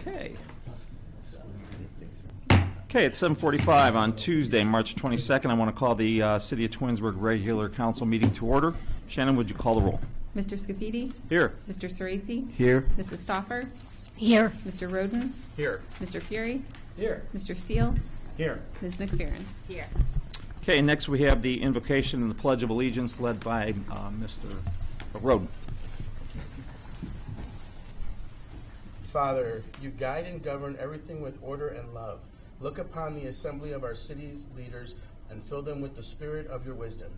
Okay. Okay, it's 7:45 on Tuesday, March 22nd. I want to call the City of Twinsburg regular council meeting to order. Shannon, would you call the roll? Mr. Scafidi? Here. Mr. Ceresi? Here. Mrs. Stoffer? Here. Mr. Roden? Here. Mr. Fury? Here. Mr. Steele? Here. Ms. McPherron? Here. Okay, next we have the invocation and the Pledge of Allegiance led by Mr. Roden. Father, you guide and govern everything with order and love. Look upon the assembly of our city's leaders and fill them with the spirit of your wisdom.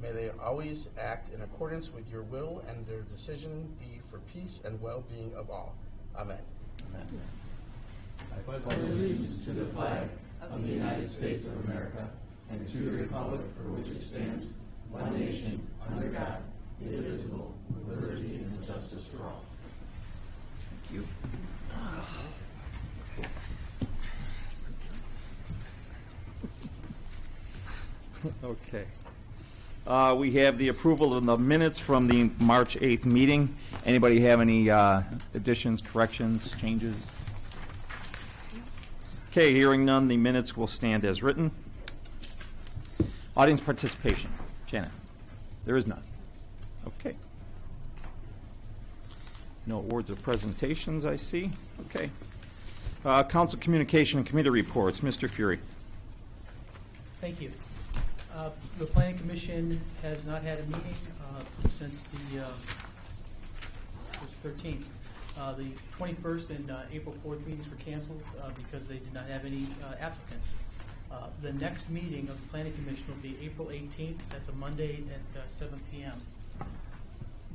May they always act in accordance with your will and their decision be for peace and well-being of all. Amen. Amen. I pledge allegiance to the flag of the United States of America and to the republic for which it stands, one nation, under God, indivisible, with liberty and justice for all. Thank you. Okay. We have the approval of the minutes from the March 8th meeting. Anybody have any additions, corrections, changes? Okay, hearing none, the minutes will stand as written. Audience participation. Janet? There is none. Okay. No awards or presentations, I see. Okay. Council communication and committee reports. Mr. Fury. Thank you. The Planning Commission has not had a meeting since the 13th. The 21st and April 4th meetings were canceled because they did not have any applicants. The next meeting of the Planning Commission will be April 18th. That's a Monday at 7 p.m.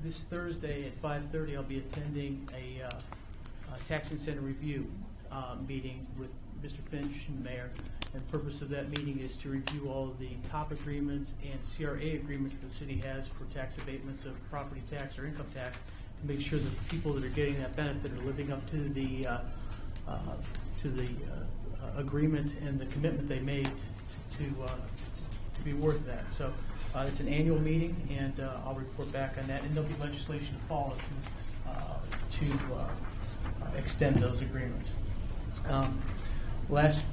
This Thursday at 5:30, I'll be attending a tax incentive review meeting with Mr. Finch and the mayor. And the purpose of that meeting is to review all of the top agreements and CRA agreements the city has for tax abatements of property tax or income tax to make sure that the people that are getting that benefit are living up to the agreement and the commitment they made to be worth that. So it's an annual meeting, and I'll report back on that. And there'll be legislation to follow to extend those agreements. Last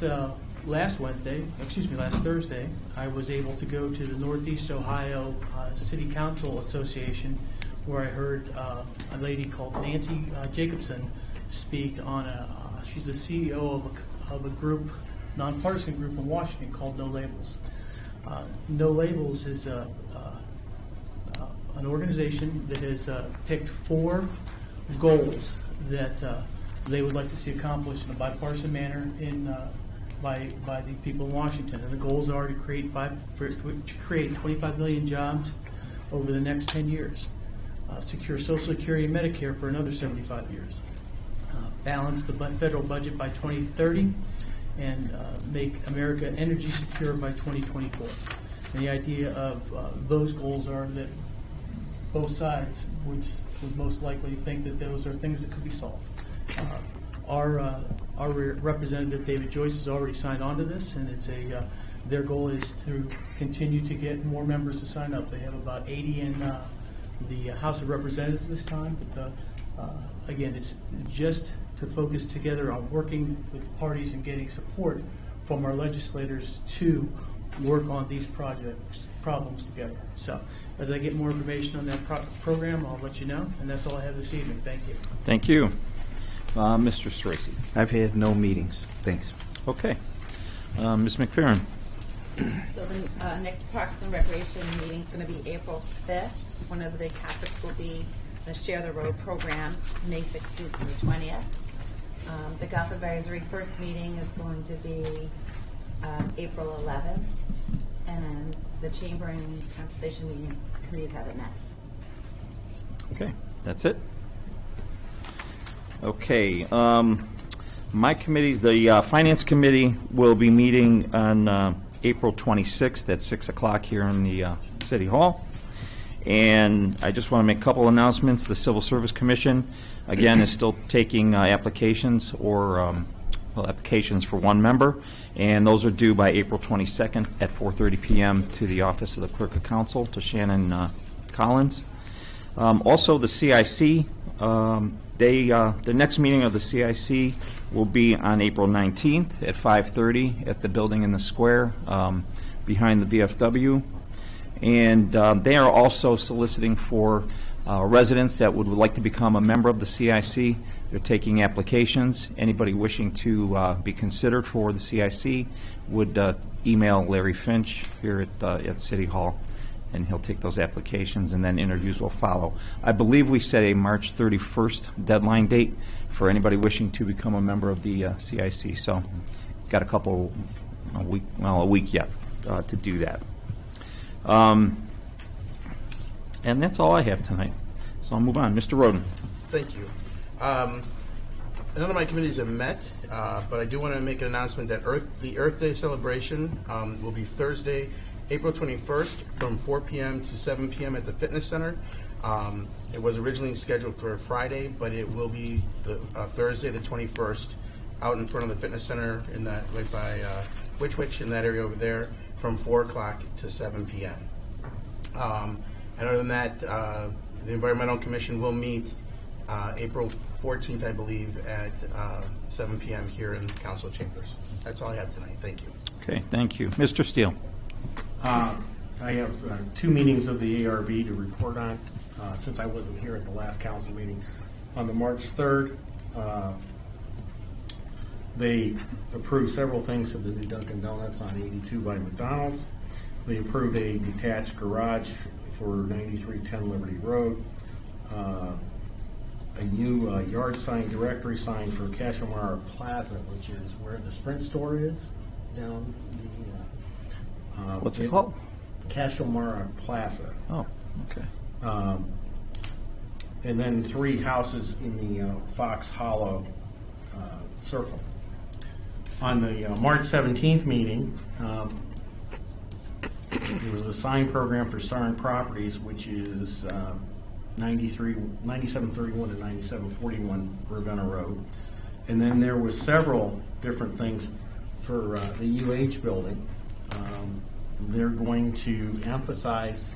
Thursday, I was able to go to the Northeast Ohio City Council Association, where I heard a lady called Nancy Jacobson speak on she's the CEO of a group, nonpartisan group in Washington called No Labels. No Labels is an organization that has picked 4 goals that they would like to see accomplished in a bipartisan manner by the people in Washington. And the goals are to create 25 million jobs over the next 10 years, secure Social Security and Medicare for another 75 years, balance the federal budget by 2030, and make America energy secure by 2024. And the idea of those goals are that both sides would most likely think that those are things that could be solved. Our representative David Joyce has already signed on to this, and it's their goal is to continue to get more members to sign up. They have about 80 in the House of Representatives this time, but again, it's just to focus together on working with parties and getting support from our legislators to work on these problems together. So as I get more information on that program, I'll let you know, and that's all I have this evening. Thank you. Thank you. Mr. Ceresi. I've had no meetings. Thanks. Okay. Ms. McPherron. So the next Parks and Recreation meeting is going to be April 5th. One of the topics will be the Share the Road program, May 16th through the 20th. The Golf Advisory first meeting is going to be April 11th, and the Chamber and Compensation meeting committees haven't met. Okay, that's it. Okay, my committees, the Finance Committee will be meeting on April 26th at 6 o'clock here in the City Hall. And I just want to make a couple announcements. The Civil Service Commission, again, is still taking applications or applications for 1 member, and those are due by April 22nd at 4:30 p.m. to the Office of the Clerk of Council, to Shannon Collins. Also, the CIC The next meeting of the CIC will be on April 19th at 5:30 at the building in the square behind the VFW. And they are also soliciting for residents that would like to become a member of the CIC. They're taking applications. Anybody wishing to be considered for the CIC would email Larry Finch here at City Hall, and he'll take those applications, and then interviews will follow. I believe we set a March 31st deadline date for anybody wishing to become a member of the CIC. So, got a week yet to do that. And that's all I have tonight. So I'll move on. Mr. Roden. Thank you. None of my committees have met, but I do want to make an announcement that the Earth Day celebration will be Thursday, April 21st from 4 p.m. to 7 p.m. at the Fitness Center. It was originally scheduled for Friday, but it will be Thursday the 21st out in front of the Fitness Center in that right by Witch in that area over there from 4 o'clock to 7 p.m. And other than that, the Environmental Commission will meet April 14th, I believe, at 7 p.m. here in Council Chambers. That's all I have tonight. Thank you. Okay, thank you. Mr. Steele. I have 2 meetings of the ARB to report on since I wasn't here at the last council meeting. On the March 3rd, they approved several things for the new Dunkin' Donuts on 82 by McDonald's. They approved a detached garage for 9310 Liberty Road, a new yard sign directory sign for Cashomara Plaza, which is where the Sprint store is down the What's it called? Cashomara Plaza. Oh, okay. And then 3 houses in the Fox Hollow circle. On the March 17th meeting, there was a sign program for Sarn Properties, which is 9731 and 9741 Ravenna Road. And then there was several different things for the UH building. They're going to emphasize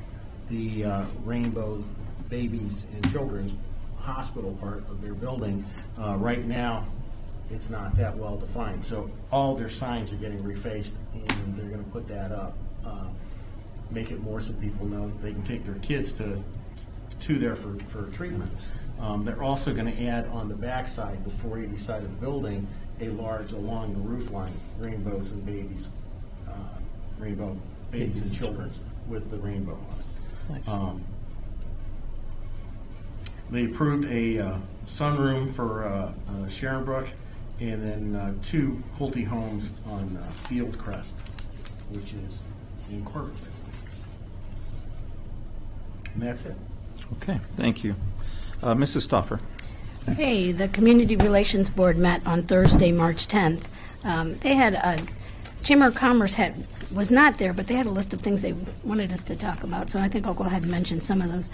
the Rainbow Babies and Children's Hospital part of their building. Right now, it's not that well defined. So all their signs are getting refaced, and they're going to put that up. Make it more so people know they can take their kids to there for treatment. They're also going to add on the back side, the 480 side of the building, a large along the roof line, rainbows and babies, rainbow babies and children's with the rainbow on it. Nice. They approved a sunroom for Sharon Brook, and then 2 Pulte homes on Fieldcrest, which is incorporated. And that's it. Okay, thank you. Mrs. Stauffer. Hey, the Community Relations Board met on Thursday, March 10th. They had Chamber of Commerce was not there, but they had a list of things they wanted us to talk about, so I think I'll go ahead and mention some of those.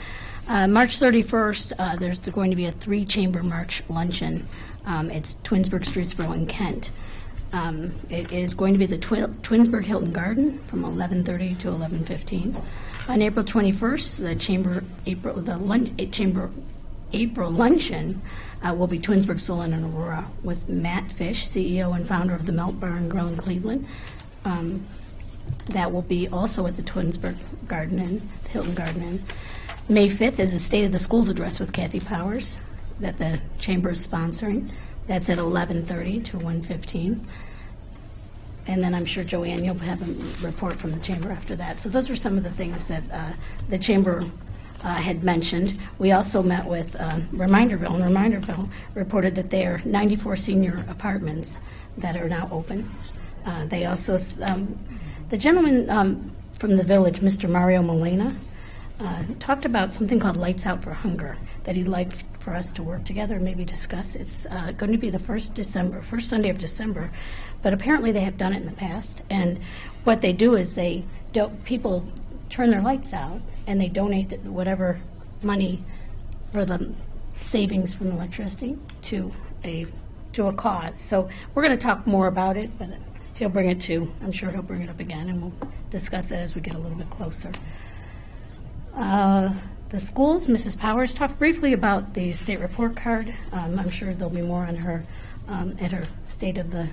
March 31st, there's going to be a 3-chamber March luncheon. It's Twinsburg, Streetsboro, and Kent. It is going to be the Twinsburg Hilton Garden from 11:30 to 11:15. On April 21st, the Chamber April luncheon will be Twinsburg, Solon, and Aurora with Matt Fish, CEO and founder of the Melt Bar and Grill in Cleveland. That will be also at the Twinsburg Garden Inn, the Hilton Garden Inn. May 5th is the State of the Schools address with Kathy Powers that the Chamber is sponsoring. That's at 11:30 to 1:15. And then I'm sure, Joanne, you'll have a report from the Chamber after that. So those are some of the things that the Chamber had mentioned. We also met with Reminderville, and Reminderville reported that there are 94 senior apartments that are now open. They also, the gentleman from the village, Mr. Mario Molina, talked about something called Lights Out for Hunger that he'd like for us to work together and maybe discuss. It's going to be the first Sunday of December, but apparently they have done it in the past. And what they do is people turn their lights out and they donate whatever money for the savings from electricity to a cause. So we're going to talk more about it, but I'm sure he'll bring it up again, and we'll discuss it as we get a little bit closer. The schools, Mrs. Powers talked briefly about the state report card. I'm sure there'll be more on her at her State of the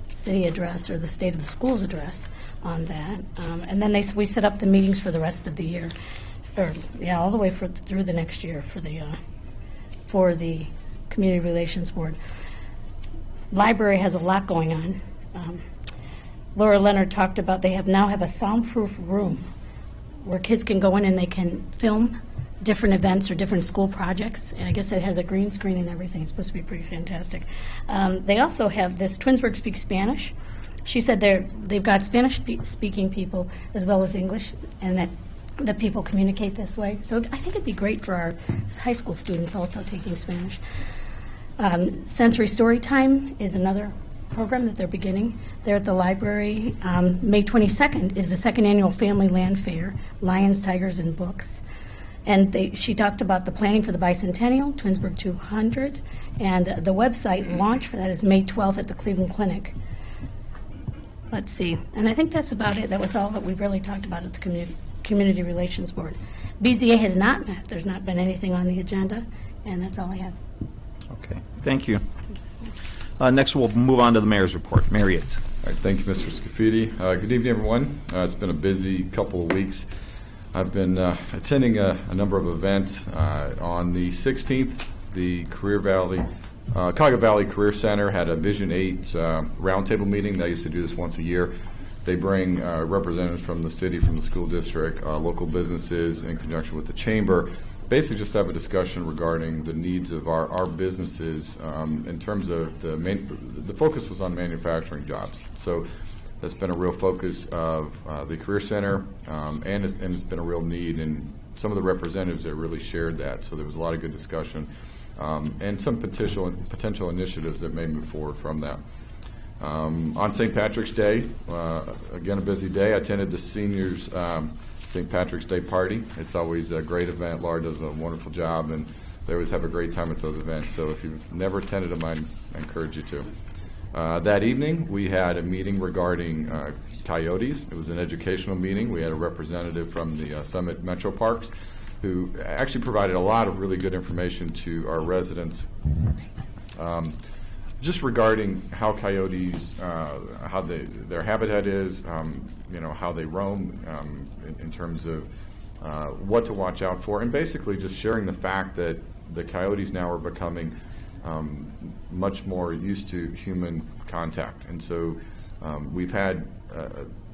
City address or the State of the Schools address on that. And then we set up the meetings for the rest of the year, or all the way through the next year for the Community Relations Board. Library has a lot going on. Laura Leonard talked about they now have a soundproof room where kids can go in and they can film different events or different school projects. And I guess it has a green screen and everything. It's supposed to be pretty fantastic. They also have this Twinsburg Speaks Spanish. She said they've got Spanish-speaking people as well as English, and that people communicate this way. So I think it'd be great for our high school students also taking Spanish. Sensory Story Time is another program that they're beginning. They're at the library. May 22nd is the second annual Family Land Fair, Lions, Tigers, and Books. And she talked about the planning for the bicentennial, Twinsburg 200, and the website launch for that is May 12th at the Cleveland Clinic. Let's see. And I think that's about it. That was all that we really talked about at the Community Relations Board. BZA has not met. There's not been anything on the agenda, and that's all I have. Okay, thank you. Next, we'll move on to the mayor's report. Mayor Yates. All right, thank you, Mr. Scafidi. Good evening, everyone. It's been a busy couple of weeks. I've been attending a number of events. On the 16th, the Cuyahoga Valley Career Center had a Vision 8 roundtable meeting. They used to do this once a year. They bring representatives from the city, from the school district, local businesses in conjunction with the chamber. Basically just have a discussion regarding the needs of our businesses in terms of the focus was on manufacturing jobs. So that's been a real focus of the Career Center, and it's been a real need, and some of the representatives there really shared that. So there was a lot of good discussion and some potential initiatives that may move forward from that. On St. Patrick's Day, again a busy day. I attended the seniors' St. Patrick's Day party. It's always a great event. Laura does a wonderful job, and they always have a great time at those events. So if you've never attended them, I encourage you to. That evening, we had a meeting regarding coyotes. It was an educational meeting. We had a representative from the Summit Metro Parks who actually provided a lot of really good information to our residents just regarding how coyotes, how their habitat is, how they roam in terms of what to watch out for, and basically just sharing the fact that the coyotes now are becoming much more used to human contact. And so we've had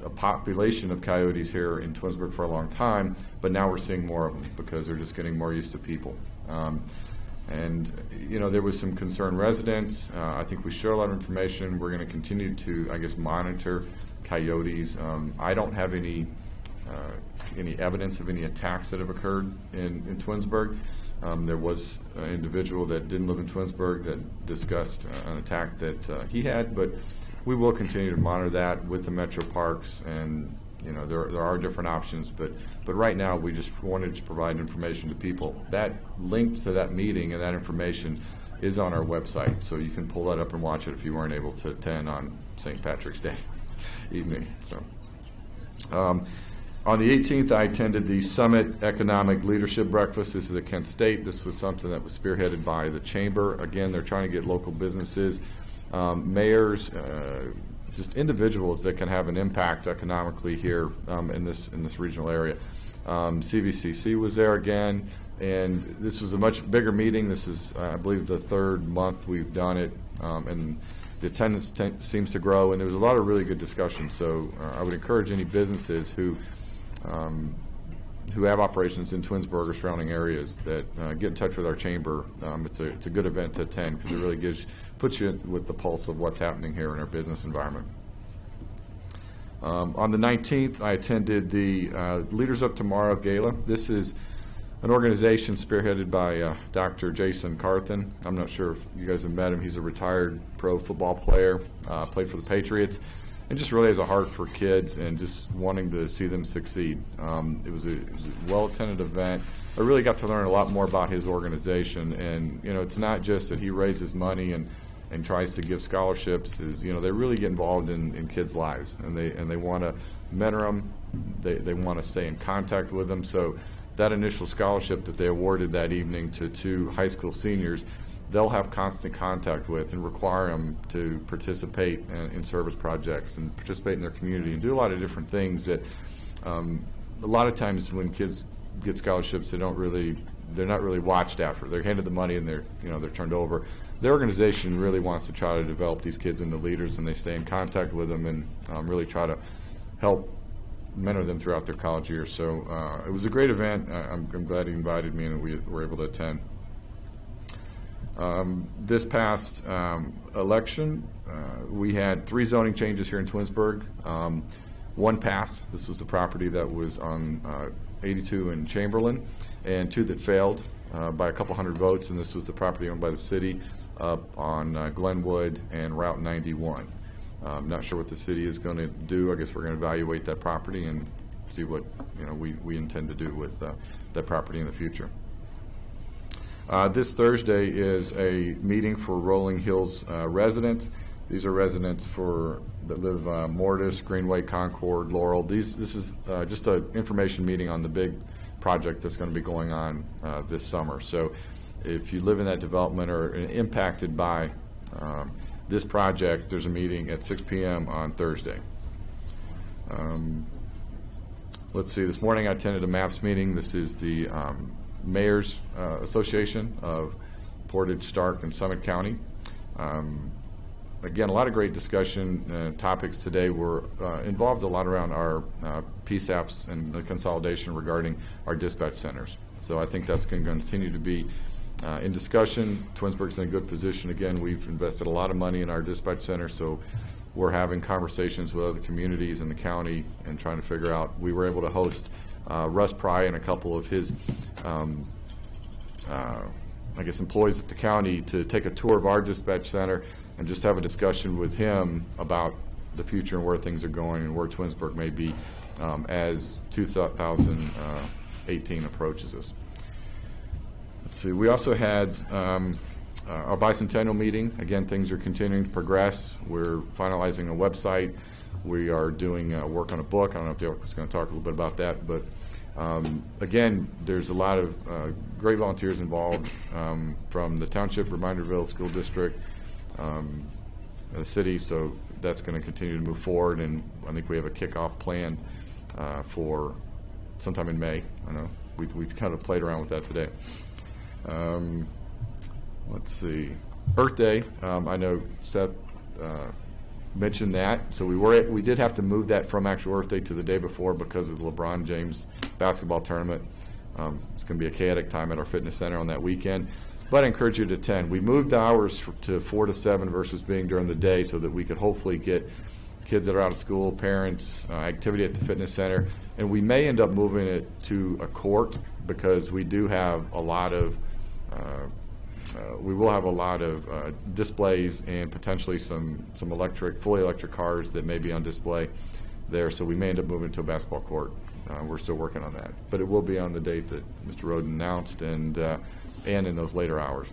a population of coyotes here in Twinsburg for a long time, but now we're seeing more of them because they're just getting more used to people. And there was some concerned residents. I think we share a lot of information. We're going to continue to, monitor coyotes. I don't have any evidence of any attacks that have occurred in Twinsburg. There was an individual that didn't live in Twinsburg that discussed an attack that he had, but we will continue to monitor that with the Metro Parks, and there are different options, but right now we just wanted to provide information to people. That link to that meeting and that information is on our website, so you can pull that up and watch it if you weren't able to attend on St. Patrick's Day evening. So. On the 18th, I attended the Summit Economic Leadership Breakfast. This is at Kent State. This was something that was spearheaded by the Chamber. Again, they're trying to get local businesses, mayors, just individuals that can have an impact economically here in this regional area. CVCC was there again, and this was a much bigger meeting. This is, I believe, the third month we've done it, and the attendance seems to grow, and there was a lot of really good discussion. So I would encourage any businesses who have operations in Twinsburg or surrounding areas that get in touch with our chamber. It's a good event to attend because it really puts you with the pulse of what's happening here in our business environment. On the 19th, I attended the Leaders Up Tomorrow Gala. This is an organization spearheaded by Dr. Jason Carthen. I'm not sure if you guys have met him. He's a retired pro football player, played for the Patriots, and just really has a heart for kids and just wanting to see them succeed. It was a well-attended event. I really got to learn a lot more about his organization, and it's not just that he raises money and tries to give scholarships. They really get involved in kids' lives, and they want to mentor them. They want to stay in contact with them. So that initial scholarship that they awarded that evening to 2 high school seniors, they'll have constant contact with and require them to participate in service projects and participate in their community and do a lot of different things that a lot of times when kids get scholarships, they're not really watched after. They're handed the money and they're turned over. The organization really wants to try to develop these kids into leaders, and they stay in contact with them and really try to help mentor them throughout their college years. So it was a great event. I'm glad he invited me and we were able to attend. This past election, we had 3 zoning changes here in Twinsburg. 1 passed. This was the property that was on 82 in Chamberlain, and 2 that failed by a couple hundred votes, and this was the property owned by the city up on Glenwood and Route 91. I'm not sure what the city is going to do. I guess we're going to evaluate that property and see what we intend to do with that property in the future. This Thursday is a meeting for Rolling Hills residents. These are residents that live Mortis, Greenway, Concord, Laurel. This is just an information meeting on the big project that's going to be going on this summer. So if you live in that development or are impacted by this project, there's a meeting at 6 p.m. on Thursday. Let's see, this morning I attended a MAPS meeting. This is the Mayor's Association of Portage, Stark, and Summit County. Again, a lot of great discussion topics today were involved a lot around our PSAPs and the consolidation regarding our dispatch centers. So I think that's going to continue to be in discussion. Twinsburg's in a good position. Again, we've invested a lot of money in our dispatch center, so we're having conversations with other communities in the county and trying to figure out. We were able to host Russ Pry and a couple of his employees at the county to take a tour of our dispatch center and just have a discussion with him about the future and where things are going and where Twinsburg may be as 2018 approaches us. Let's see, we also had our bicentennial meeting. Again, things are continuing to progress. We're finalizing a website. We are doing work on a book. I don't know if Derek is going to talk a little bit about that, but again, there's a lot of great volunteers involved from the Township, Reminderville School District, the city, so that's going to continue to move forward, and I think we have a kickoff plan for sometime in May. I know we kind of played around with that today. Let's see, Earth Day. I know Seth mentioned that, so we did have to move that from actual Earth Day to the day before because of the LeBron James basketball tournament. It's going to be a chaotic time at our fitness center on that weekend, but I encourage you to attend. We moved the hours to 4 to 7 versus being during the day so that we could hopefully get kids that are out of school, parents, activity at the fitness center, and we may end up moving it to a court because we do have a lot of we will have a lot of displays and potentially some fully electric cars that may be on display there, so we may end up moving to a basketball court. We're still working on that, but it will be on the date that Mr. Roden announced and in those later hours.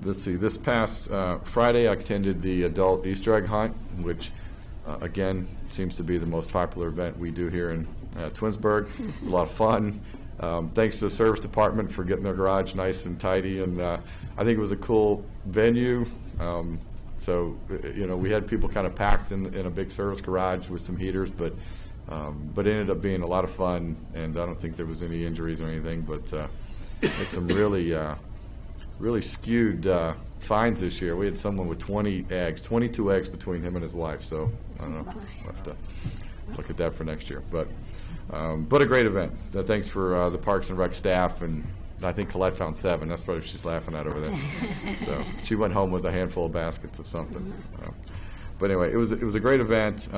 Let's see, this past Friday I attended the adult Easter egg hunt, which again seems to be the most popular event we do here in Twinsburg. It's a lot of fun. Thanks to the service department for getting their garage nice and tidy, and I think it was a cool venue. So we had people kind of packed in a big service garage with some heaters, but it ended up being a lot of fun, and I don't think there was any injuries or anything, but had some really skewed finds this year. We had someone with 22 eggs between him and his wife, so I don't know, we'll have to look at that for next year. But a great event. Thanks for the Parks and Rec staff, and I think Colette found 7. That's what she's laughing at over there. So she went home with a handful of baskets of something. But anyway, it was a great event.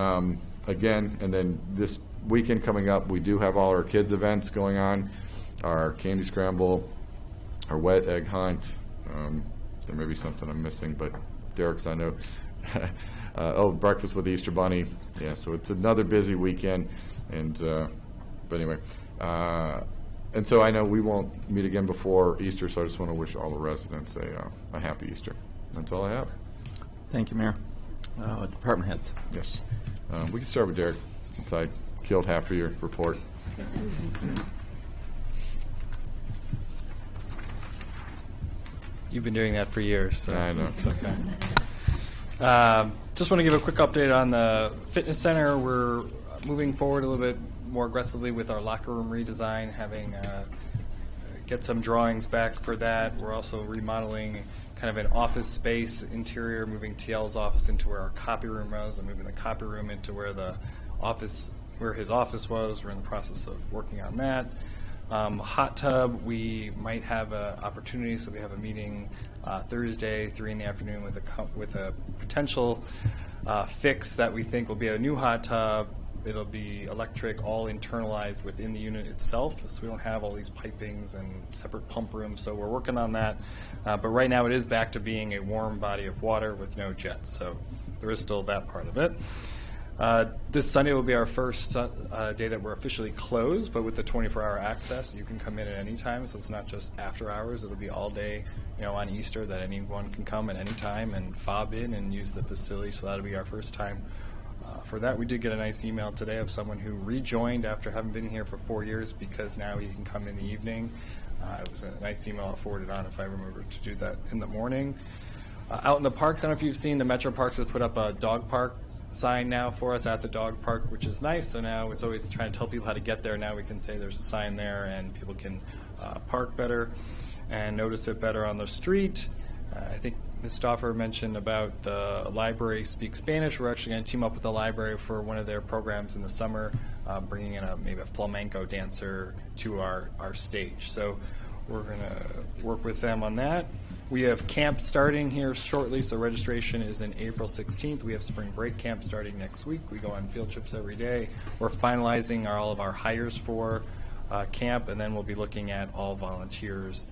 Again, and then this weekend coming up, we do have all our kids events going on. Our candy scramble, our wet egg hunt. There may be something I'm missing, but Derek's, I know. Breakfast with the Easter Bunny. Yeah, so it's another busy weekend. And but anyway, and so I know we won't meet again before Easter, so I just want to wish all the residents a happy Easter. That's all I have. Thank you, Mayor. Department heads. Yes. We can start with Derek, since I killed half of your report. You've been doing that for years, so I know. it's okay. Just want to give a quick update on the fitness center. We're moving forward a little bit more aggressively with our locker room redesign, having get some drawings back for that. We're also remodeling kind of an office space interior, moving TL's office into where our copy room was, and moving the copy room into where his office was. We're in the process of working on that. Hot tub, we might have an opportunity, so we have a meeting Thursday, 3 in the afternoon, with a potential fix that we think will be a new hot tub. It'll be electric, all internalized within the unit itself, so we don't have all these pipings and separate pump rooms, so we're working on that. But right now it is back to being a warm body of water with no jets, so there is still that part of it. This Sunday will be our first day that we're officially closed, but with the 24-hour access, you can come in at any time, so it's not just after hours. It'll be all day, on Easter, that anyone can come at any time and fob in and use the facility, so that'll be our first time. For that, we did get a nice email today of someone who rejoined after having been here for 4 years because now he can come in the evening. It was a nice email. I'll forward it on if I remember to do that in the morning. Out in the parks, I don't know if you've seen, the Metro Parks has put up a dog park sign now for us at the dog park, which is nice. So now it's always trying to tell people how to get there. Now we can say there's a sign there and people can park better and notice it better on the street. I think Ms. Stauffer mentioned about the library Speak Spanish. We're actually going to team up with the library for one of their programs in the summer, bringing in maybe a flamenco dancer to our stage. So we're going to work with them on that. We have camp starting here shortly, so registration is in April 16th. We have spring break camp starting next week. We go on field trips every day. We're finalizing all of our hires for camp, and then we'll be looking at all volunteers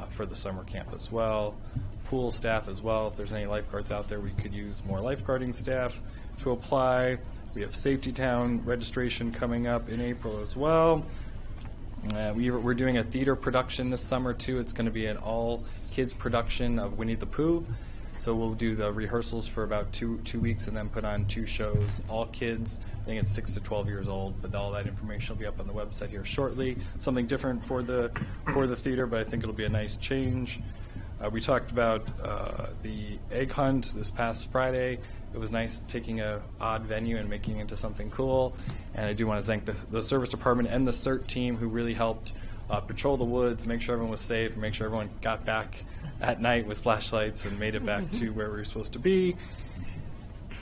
for the summer camp as well. Pool staff as well. If there's any lifeguards out there, we could use more lifeguarding staff to apply. We have Safety Town registration coming up in April as well. We're doing a theater production this summer too. It's going to be an all-kids production of Winnie the Pooh. So we'll do the rehearsals for about two weeks and then put on 2 shows, all kids. I think it's 6 to 12 years old, but all that information will be up on the website here shortly. Something different for the theater, but I think it'll be a nice change. We talked about the egg hunt this past Friday. It was nice taking an odd venue and making it into something cool. And I do want to thank the service department and the CERT team who really helped patrol the woods, make sure everyone was safe, make sure everyone got back at night with flashlights and made it back to where we were supposed to be.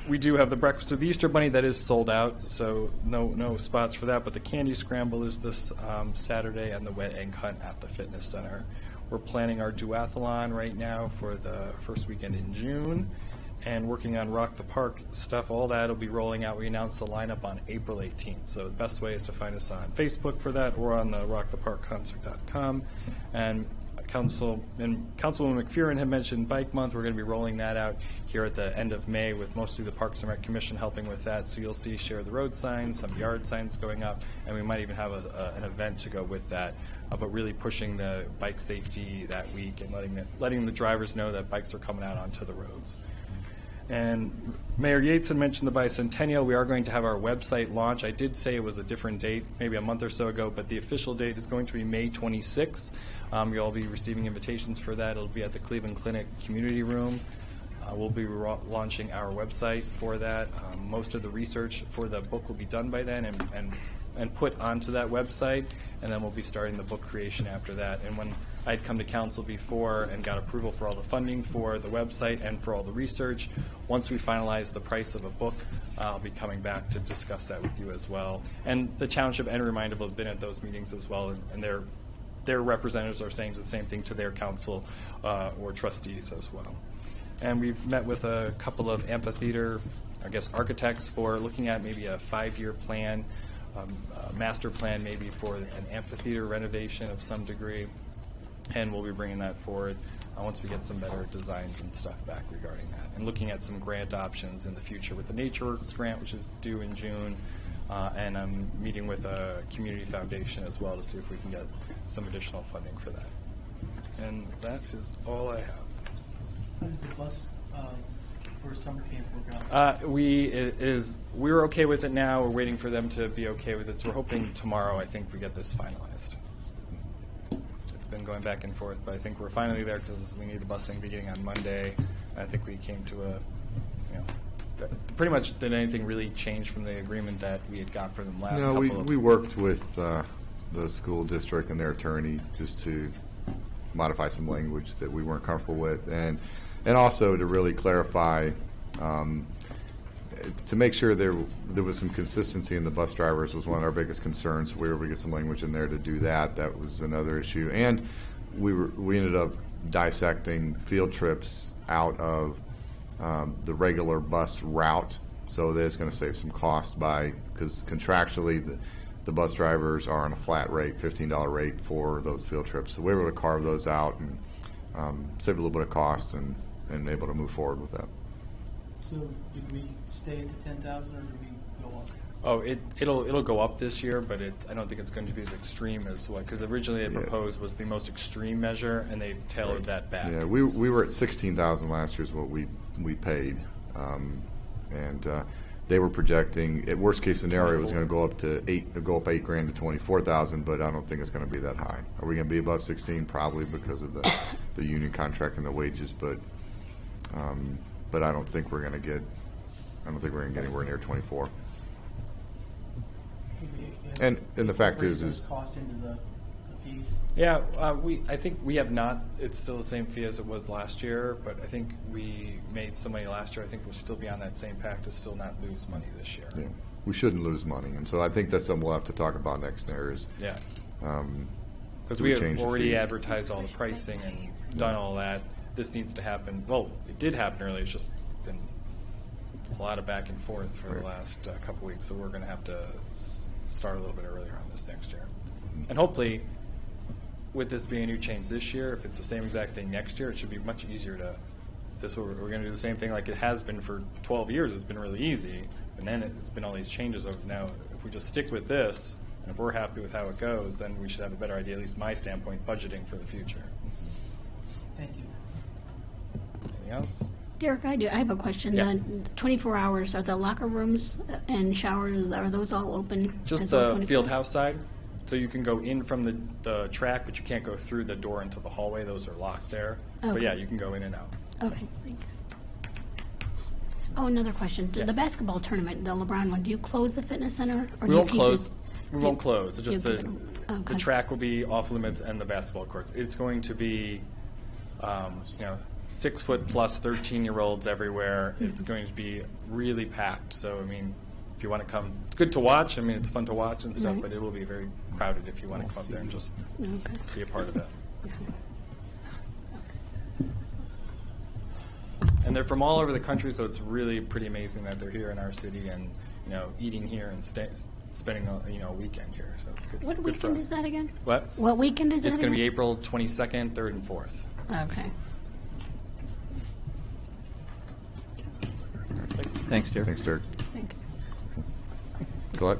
We do have the breakfast with the Easter Bunny that is sold out, so no spots for that. But the candy scramble is this Saturday, and the wet egg hunt at the fitness center. We're planning our duathlon right now for the first weekend in June, and working on Rock the Park stuff. All that will be rolling out. We announced the lineup on April 18th. So the best way is to find us on Facebook for that or on the rocktheparkconcert.com. And Councilwoman McPherson had mentioned Bike Month. We're going to be rolling that out here at the end of May with mostly the Parks and Rec Commission helping with that. So you'll see Share the Road signs, some yard signs going up, and we might even have an event to go with that. But really pushing the bike safety that week and letting the drivers know that bikes are coming out onto the roads. And Mayor Yates had mentioned the bicentennial. We are going to have our website launch. I did say it was a different date, maybe a month or so ago, but the official date is going to be May 26th. You'll all be receiving invitations for that. It'll be at the Cleveland Clinic Community Room. We'll be launching our website for that. Most of the research for the book will be done by then and put onto that website, and then we'll be starting the book creation after that. And when I'd come to council before and got approval for all the funding for the website and for all the research, once we finalize the price of a book, I'll be coming back to discuss that with you as well. And the township and Remindable have been at those meetings as well, and their representatives are saying the same thing to their council or trustees as well. And we've met with a couple of amphitheater, architects for looking at maybe a 5-year plan, master plan maybe for an amphitheater renovation of some degree. And we'll be bringing that forward once we get some better designs and stuff back regarding that. And looking at some grant options in the future with the NatureWorks grant, which is due in June. And I'm meeting with a community foundation as well to see if we can get some additional funding for that. And that is all I have. How did the bus for summer camp work out? We're okay with it now. We're waiting for them to be okay with it. So we're hoping tomorrow, I think, we get this finalized. That's been going back and forth, but I think we're finally there because we need the busing beginning on Monday. I think we came to pretty much did anything really change from the agreement that we had got for them last No, couple of we worked with the school district and their attorney just to modify some language that we weren't comfortable with, and also to really clarify, to make sure there was some consistency in the bus drivers was one of our biggest concerns. We were able to get some language in there to do that. That was another issue, and we ended up dissecting field trips out of the regular bus route, so that's going to save some cost because contractually the bus drivers are on a flat rate, $15 rate for those field trips. So we were able to carve those out and save a little bit of cost and able to move forward with that. So did we stay at the 10,000 or did we go up? Oh, it'll go up this year, but I don't think it's going to be as extreme as what, because originally they proposed was the most extreme measure, and they tailored that back. Yeah, we were at 16,000 last year is what we paid, and they were projecting at worst case scenario it was going to go up $8,000 to 24,000, but I don't think it's going to be that high. Are we going to be above 16? Probably because of the union contract and the wages, but I don't think we're going to get anywhere near 24. And the fact is cost into the fees. Yeah, I think we have not. It's still the same fee as it was last year, but I think we made some money last year. I think we'll still be on that same path to still not lose money this year. Yeah, we shouldn't lose money, and so I think that's something we'll have to talk about next year. Because we have already advertised all the pricing and done all that. This needs to happen. Well, it did happen early. It's just been a lot of back and forth for the last couple weeks, so we're going to have to start a little bit earlier on this next year. And hopefully, with this being a new change this year, if it's the same exact thing next year, it should be much easier to. We're going to do the same thing like it has been for 12 years. It's been really easy, and then it's been all these changes of now. If we just stick with this, and if we're happy with how it goes, then we should have a better idea, at least my standpoint, budgeting for the future. Thank you. Anything else? Derek, I have a question. Yeah. The 24 hours, are the locker rooms and showers, are those all open? Just as well, the 24? field house side. So you can go in from the track, but you can't go through the door into the hallway. Those are locked there. But Okay. yeah, you can go in and out. Okay, thanks. Oh, another question. Yeah. The basketball tournament, the LeBron one, do you close the fitness center? Or We do you won't keep close. it- We won't close. It's just you the keep it- okay. track will be off limits and the basketball courts. It's going to be, 6 foot plus 13-year-olds everywhere. It's going to be really packed. So I mean, if you want to come, it's good to watch. I mean, it's fun to watch and stuff, Right. but it will be very crowded if you want to come up there and just Okay. be a part of it. And they're from all over the country, so it's really pretty amazing that they're here in our city and eating here and spending a weekend here. So it's good. What good for weekend us. is that again? What? What weekend is it? It's going to be again? April 22nd, 3rd, and 4th. Okay. Thanks, Derek. Thanks, Dirk. Thank you. Colette?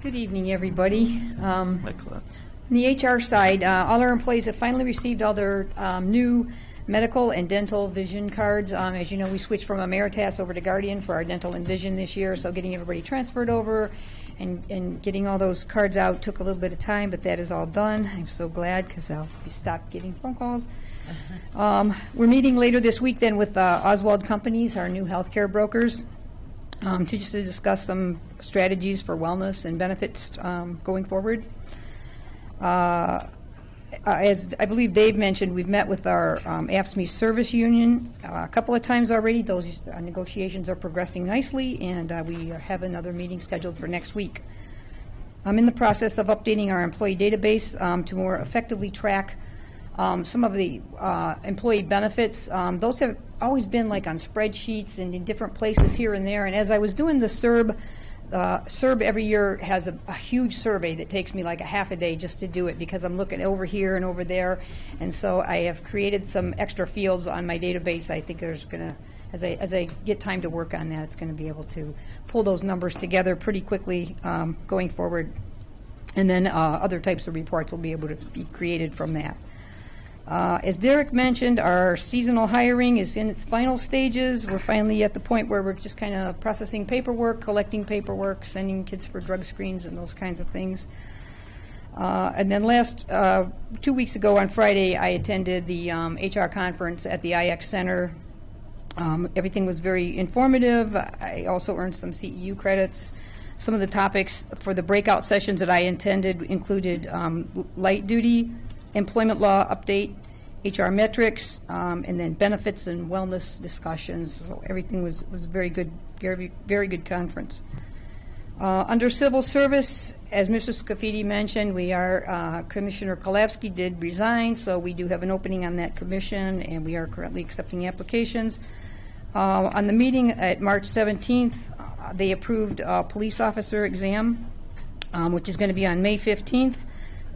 Good evening, everybody. Hi, Colette. On the HR side, all our employees have finally received all their new medical and dental vision cards. As you know, we switched from Ameritas over to Guardian for our dental and vision this year, so getting everybody transferred over and getting all those cards out took a little bit of time, but that is all done. I'm so glad because I'll be stopped getting phone calls. We're meeting later this week then with Oswald Companies, our new healthcare brokers, to discuss some strategies for wellness and benefits going forward. As I believe Dave mentioned, we've met with our AFSCME service union a couple of times already. Those negotiations are progressing nicely, and we have another meeting scheduled for next week. I'm in the process of updating our employee database to more effectively track some of the employee benefits. Those have always been like on spreadsheets and in different places here and there. And as I was doing the CERB every year has a huge survey that takes me like a half a day just to do it because I'm looking over here and over there. And so I have created some extra fields on my database. I think there's going to, as I get time to work on that, it's going to be able to pull those numbers together pretty quickly going forward. And then other types of reports will be able to be created from that. As Derek mentioned, our seasonal hiring is in its final stages. We're finally at the point where we're just kind of processing paperwork, collecting paperwork, sending kids for drug screens and those kinds of things. And then 2 weeks ago on Friday, I attended the HR conference at the IX Center. Everything was very informative. I also earned some CEU credits. Some of the topics for the breakout sessions that I attended included light duty, employment law update, HR metrics, and then benefits and wellness discussions. So everything was very good, very good conference. Under civil service, as Mr. Scafidi mentioned, Commissioner Kolawski did resign, so we do have an opening on that commission, and we are currently accepting applications. On the meeting at March 17th, they approved a police officer exam, which is going to be on May 15th.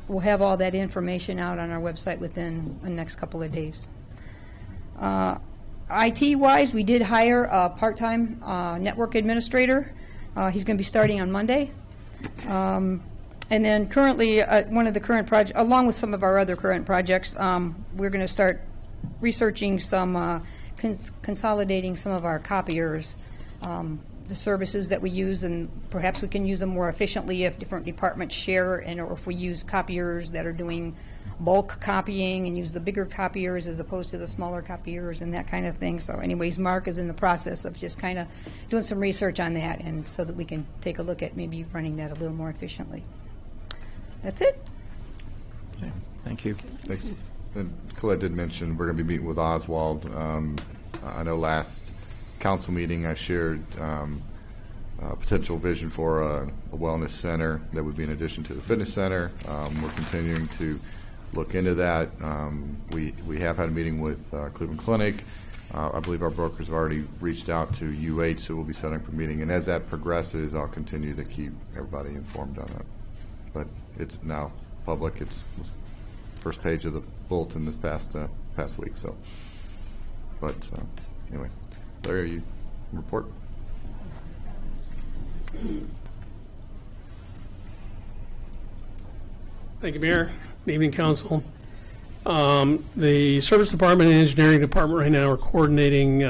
We'll have all that information out on our website within the next couple of days. IT-wise, we did hire a part-time network administrator. He's going to be starting on Monday. And then currently, one of the current projects, along with some of our other current projects, we're going to start researching some, consolidating some of our copiers, the services that we use, and perhaps we can use them more efficiently if different departments share, or if we use copiers that are doing bulk copying and use the bigger copiers as opposed to the smaller copiers and that kind of thing. So anyways, Mark is in the process of just kind of doing some research on that, and so that we can take a look at maybe running that a little more efficiently. That's it. Okay, thank you. Thanks. And Colette did mention we're going to be meeting with Oswald. I know last council meeting I shared a potential vision for a wellness center that would be in addition to the fitness center. We're continuing to look into that. We have had a meeting with Cleveland Clinic. I believe our brokers have already reached out to UH, so we'll be setting up a meeting. And as that progresses, I'll continue to keep everybody informed on that. But it's now public. It's first page of the bulletin this past week. So, but anyway, Larry, you report. Thank you, Mayor. Good evening, Council. The Service Department and Engineering Department right now are coordinating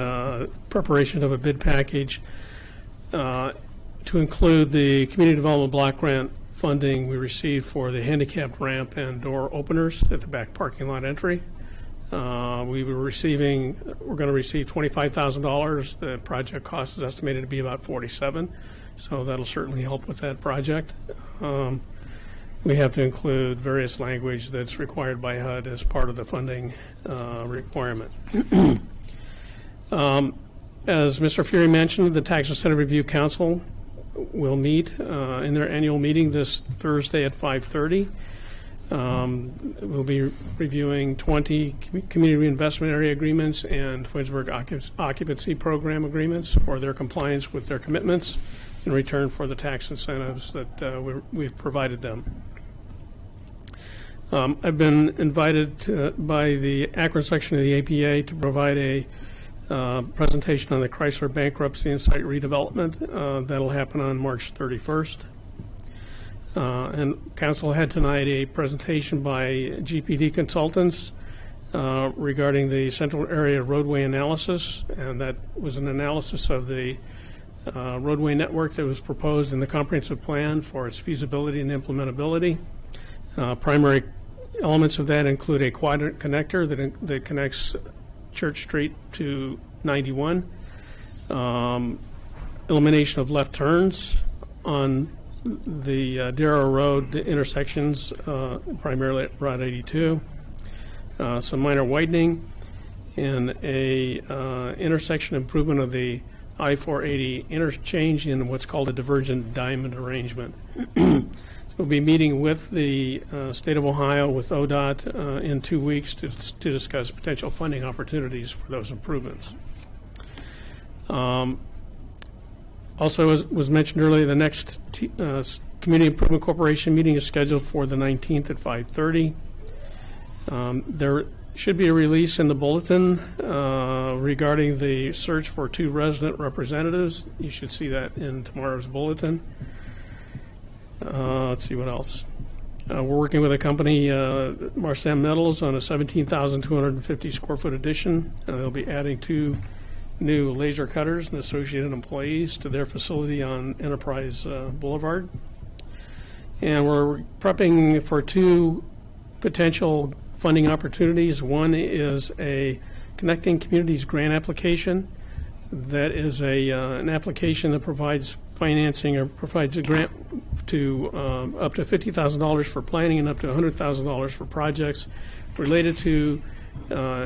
preparation of a bid package to include the Community Development Block Grant funding we received for the handicapped ramp and door openers at the back parking lot entry. We're going to receive $25,000. The project cost is estimated to be about $47,000, so that'll certainly help with that project. We have to include various language that's required by HUD as part of the funding requirement. As Mr. Fury mentioned, the Tax Incentive Review Council will meet in their annual meeting this Thursday at 5:30. We'll be reviewing 20 community reinvestment area agreements and Twinsburg occupancy program agreements for their compliance with their commitments in return for the tax incentives that we've provided them. I've been invited by the Akron section of the APA to provide a presentation on the Chrysler bankruptcy and site redevelopment. That'll happen on March 31st. And Council had tonight a presentation by GPD Consultants regarding the Central Area Roadway Analysis, and that was an analysis of the roadway network that was proposed in the comprehensive plan for its feasibility and implementability. Primary elements of that include a quadrant connector that connects Church Street to 91, elimination of left turns on the Darrow Road intersections, primarily at Route 82, some minor widening, and a intersection improvement of the I-480 interchange in what's called a divergent diamond arrangement. We'll be meeting with the State of Ohio, with ODOT, in 2 weeks to discuss potential funding opportunities for those improvements. Also, as was mentioned earlier, the next Community Improvement Corporation meeting is scheduled for the 19th at 5:30. There should be a release in the bulletin regarding the search for 2 resident representatives. You should see that in tomorrow's bulletin. Let's see what else. We're working with a company, Marsam Metals, on a 17,250 square foot addition. They'll be adding 2 new laser cutters and associated employees to their facility on Enterprise Boulevard. And we're prepping for 2 potential funding opportunities. One is a Connecting Communities grant application. That is an application that provides financing or provides a grant to up to $50,000 for planning and up to $100,000 for projects related to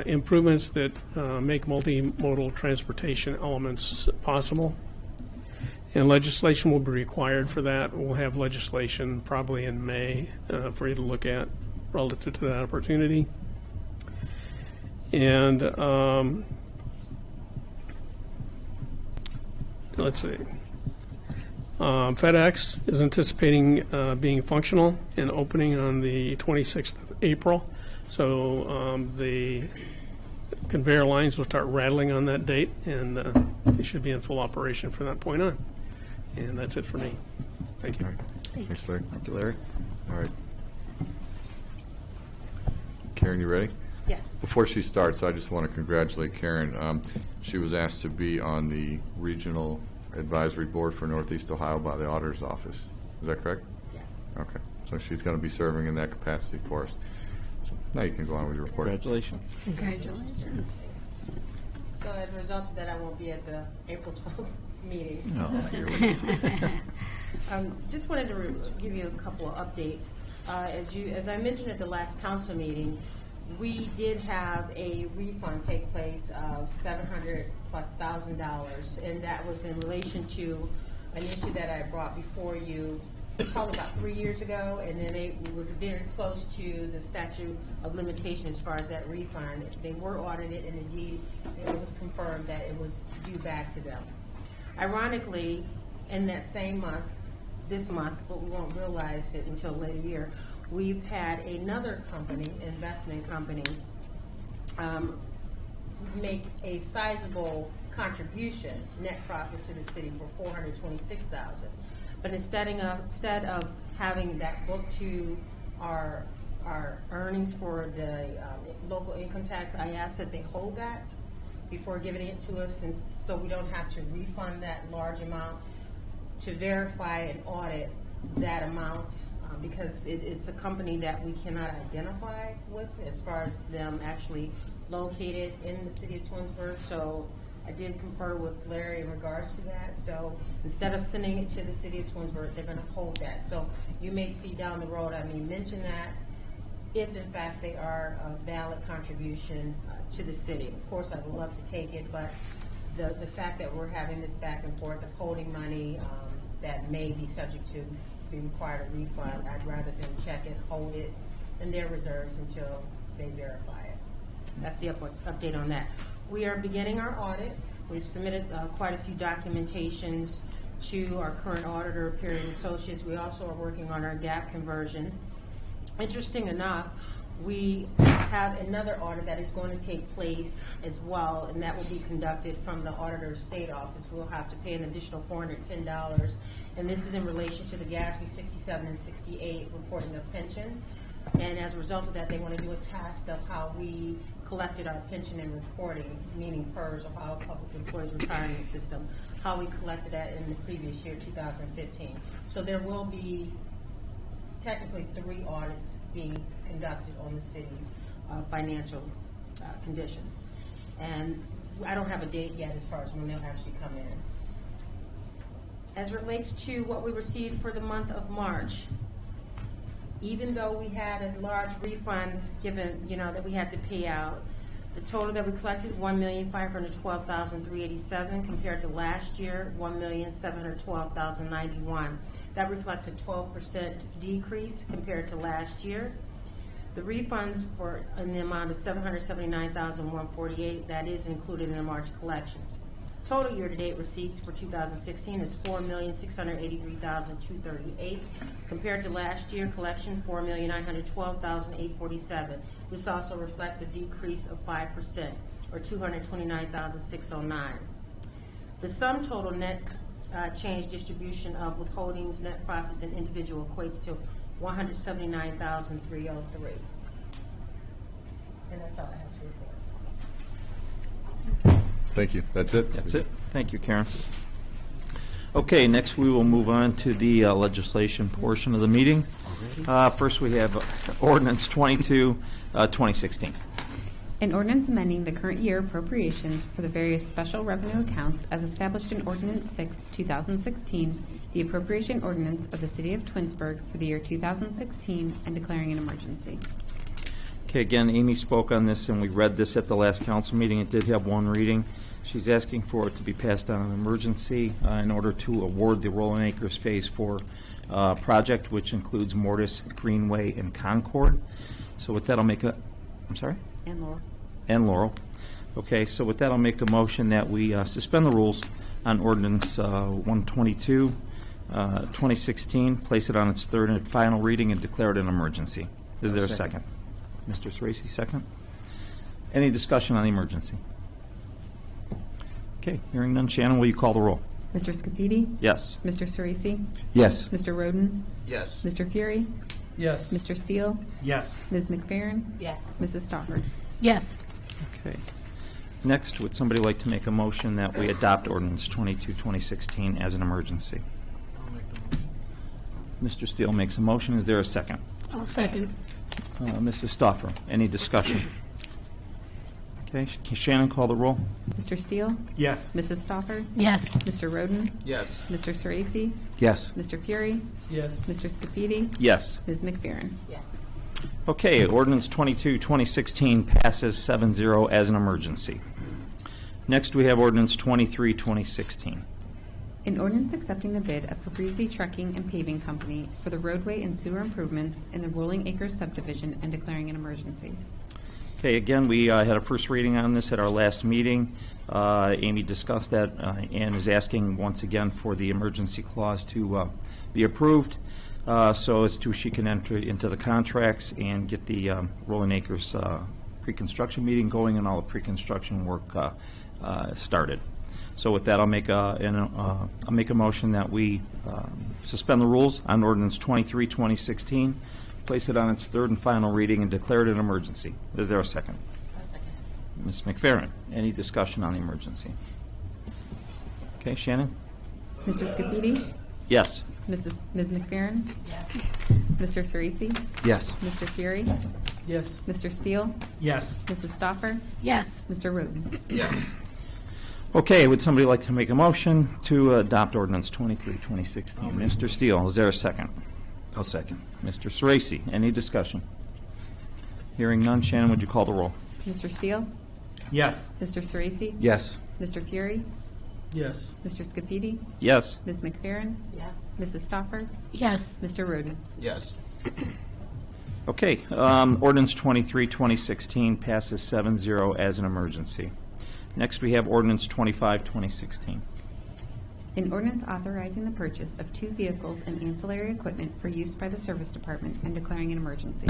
improvements that make multimodal transportation elements possible. And legislation will be required for that. We'll have legislation probably in May for you to look at relative to that opportunity. And let's see. FedEx is anticipating being functional and opening on the 26th of April. So the conveyor lines will start rattling on that date, and they should be in full operation from that point on. And that's it for me. Thank you. Thanks, Larry. Thank you, Larry. All right. Karen, you ready? Yes. Before she starts, I just want to congratulate Karen. She was asked to be on the Regional Advisory Board for Northeast Ohio by the Auditor's Office. Is that correct? Yes. Okay. So she's going to be serving in that capacity for us. So now you can go on with your report. Congratulations. Congratulations. So as a result of that, I won't be at the April 12th meeting. Just wanted to give you a couple of updates. As I mentioned at the last council meeting, we did have a refund take place of $700,000+, and that was in relation to an issue that I brought before you probably about 3 years ago, and then it was very close to the statute of limitation as far as that refund. They were audited, and indeed it was confirmed that it was due back to them. Ironically, in that same month, this month, but we won't realize it until later year, we've had another company, investment company, make a sizable contribution, net profit to the city for $426,000. But instead of having that booked to our earnings for the local income tax, I asked that they hold that before giving it to us, so we don't have to refund that large amount, to verify and audit that amount, because it's a company that we cannot identify with as far as them actually located in the city of Twinsburg. So I did confer with Larry in regards to that. So instead of sending it to the city of Twinsburg, they're going to hold that. So you may see down the road, I may mention that if in fact they are a valid contribution to the city. Of course, I would love to take it, but the fact that we're having this back and forth of holding money that may be subject to be required a refund, I'd rather than check it, hold it in their reserves until they verify it. That's the update on that. We are beginning our audit. We've submitted quite a few documentations to our current auditor, Perry & Associates. We also are working on our gap conversion. Interesting enough, we have another audit that is going to take place as well, and that will be conducted from the Auditor's State Office. We'll have to pay an additional $410, and this is in relation to the GASB 67 and 68 reporting of pension. And as a result of that, they want to do a test of how we collected our pension and reporting, meaning PERS, Ohio Public Employees Retirement System, how we collected that in the previous year, 2015. So there will be technically 3 audits being conducted on the city's financial conditions. And I don't have a date yet as far as when they'll actually come in. As it relates to what we received for the month of March, even though we had a large refund given, that we had to pay out, the total that we collected, $1,512,387, compared to last year, $1,712,091. That reflects a 12% decrease compared to last year. The refunds for in the amount of $779,148, that is included in the March collections. Total year-to-date receipts for 2016 is $4,683,238, compared to last year collection $4,912,847. This also reflects a decrease of 5%, or $229,609. The sum total net change distribution of withholdings, net profits, and individual equates to $179,303. And that's all I have to report. Thank you. That's it? That's it. Thank you, Karen. Okay, next we will move on to the legislation portion of the meeting. First, we have ordinance 22, 2016. An ordinance amending the current year appropriations for the various special revenue accounts as established in Ordinance 6, 2016, the appropriation ordinance of the City of Twinsburg for the year 2016, and declaring an emergency. Okay, again, Amy spoke on this, and we read this at the last council meeting. It did have one reading. She's asking for it to be passed on an emergency in order to award the Rolling Acres Phase 4 project, which includes Mortis, Greenway, and Concord. So with that, I'll make a... I'm sorry? And Laurel. And Laurel. Okay, so with that, I'll make a motion that we suspend the rules on ordinance 122, 2016, place it on its third and final reading, and declare it an emergency. Is there a second? Mr. Sorese, second. Any discussion on the emergency? Okay, hearing none. Shannon, will you call the roll? Mr. Scafidi? Yes. Mr. Sorese? Yes. Mr. Roden? Yes. Mr. Fury? Yes. Mr. Steele? Yes. Ms. McFerrin? Yes. Mrs. Stoffer? Yes. Okay. Next, would somebody like to make a motion that we adopt ordinance 22, 2016 as an emergency? Mr. Steele makes a motion. Is there a second? I'll second. Mrs. Stoffer, any discussion? Okay, Shannon, call the roll. Mr. Steele? Yes. Mrs. Stoffer? Yes. Mr. Roden? Yes. Mr. Sorese? Yes. Mr. Fury? Yes. Mr. Scafidi? Yes. Ms. McFerrin? Yes. Okay, ordinance 22, 2016 passes 7-0 as an emergency. Next, we have ordinance 23, 2016. An ordinance accepting the bid of Fabrizi Trucking and Paving Company for the roadway and sewer improvements in the Rolling Acres subdivision and declaring an emergency. Okay, again, we had a first reading on this at our last meeting. Amy discussed that and is asking once again for the emergency clause to be approved so as to she can enter into the contracts and get the Rolling Acres pre-construction meeting going and all the pre-construction work started. So with that, I'll make a motion that we suspend the rules on ordinance 23, 2016, place it on its third and final reading, and declare it an emergency. Is there a second? A second. Ms. McFerrin, any discussion on the emergency? Okay, Shannon? Mr. Scafidi? Yes. Ms. McFerrin? Yes. Mr. Sorese? Yes. Mr. Fury? Yes. Mr. Steele? Yes. Mrs. Stoffer? Yes. Mr. Roden? Yes. Okay, would somebody like to make a motion to adopt ordinance 23, 2016? Mr. Steele, is there a second? I'll second. Mr. Sorese, any discussion? Hearing none, Shannon, would you call the roll? Mr. Steele? Yes. Mr. Sorese? Yes. Mr. Fury? Yes. Mr. Scafidi? Yes. Ms. McFerrin? Yes. Mrs. Stoffer? Yes. Mr. Roden? Yes. Okay, ordinance 23, 2016 passes 7-0 as an emergency. Next, we have ordinance 25, 2016. An ordinance authorizing the purchase of 2 vehicles and ancillary equipment for use by the Service Department and declaring an emergency.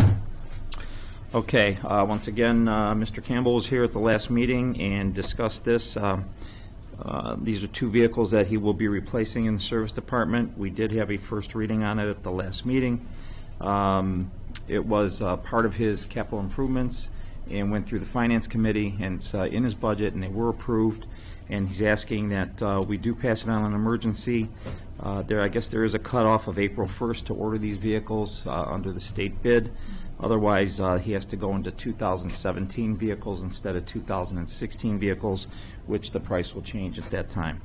Okay, once again, Mr. Campbell was here at the last meeting and discussed this. These are 2 vehicles that he will be replacing in the Service Department. We did have a first reading on it at the last meeting. It was part of his capital improvements and went through the Finance Committee, and it's in his budget, and they were approved. And he's asking that we do pass it on an emergency. I guess there is a cutoff of April 1st to order these vehicles under the state bid. Otherwise, he has to go into 2017 vehicles instead of 2016 vehicles, which the price will change at that time.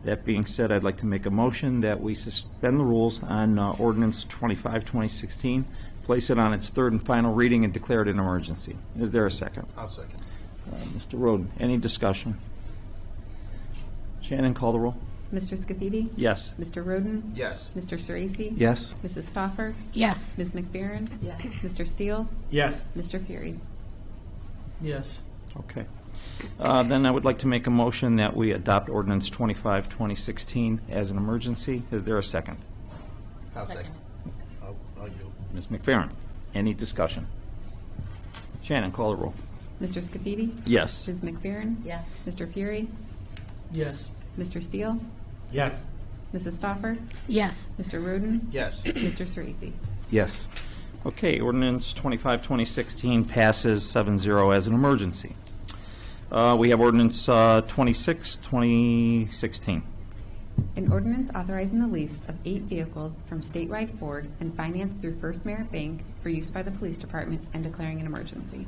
That being said, I'd like to make a motion that we suspend the rules on ordinance 25, 2016, place it on its third and final reading, and declare it an emergency. Is there a second? I'll second. Mr. Roden, any discussion? Shannon, call the roll. Mr. Scafidi? Yes. Mr. Roden? Yes. Mr. Sorese? Yes. Mrs. Stoffer? Yes. Ms. McFerrin? Yes. Mr. Steele? Yes. Mr. Fury? Yes. Okay. Then I would like to make a motion that we adopt ordinance 25, 2016 as an emergency. Is there a second? I'll second. I'll yield. Ms. McFerrin, any discussion? Shannon, call the roll. Mr. Scafidi? Yes. Ms. McFerrin? Yes. Mr. Fury? Yes. Mr. Steele? Yes. Mrs. Stoffer? Yes. Mr. Roden? Yes. Mr. Sorese? Yes. Okay, ordinance 25-2016 passes 7-0 as an emergency. We have ordinance 26-2016. An ordinance authorizing the lease of 8 vehicles from statewide Ford and financed through First Merit Bank for use by the police department and declaring an emergency.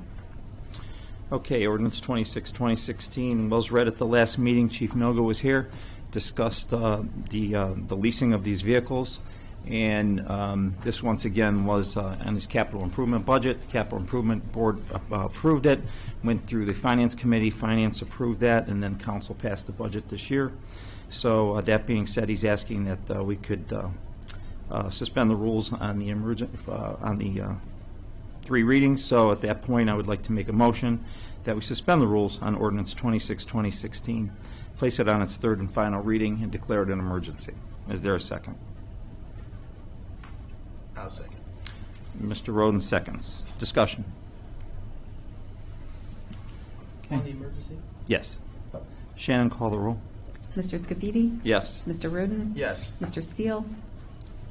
Okay, ordinance 26-2016 was read at the last meeting. Chief Milga was here, discussed the leasing of these vehicles, and this once again was on his capital improvement budget. The capital improvement board approved it, went through the finance committee, finance approved that, and then council passed the budget this year. So that being said, he's asking that we could suspend the rules on the three readings. So at that point, I would like to make a motion that we suspend the rules on ordinance 26-2016, place it on its third and final reading, and declare it an emergency. Is there a second? I'll second. Mr. Roden seconds. Discussion. On the emergency? Yes. Shannon, call the roll. Mr. Scafidi? Yes. Mr. Roden? Yes. Mr. Steele?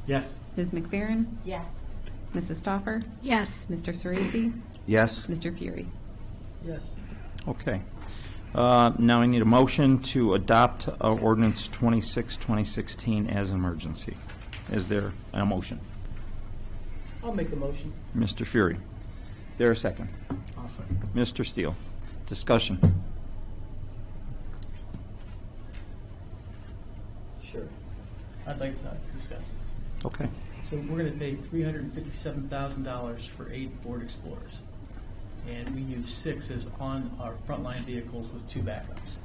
Yes. Ms. McFerrin? Yes. Mrs. Stoffer? Yes. Mr. Sorese? Yes. Mr. Fury? Yes. Okay. Now I need a motion to adopt ordinance 26-2016 as an emergency. Is there a motion? I'll make a motion. Mr. Fury. There a second? I'll second. Mr. Steele. Discussion. Sure. I'd like to discuss this. Okay. So we're going to pay $357,000 for 8 Ford Explorers. And we use 6 as on our frontline vehicles with 2 backups.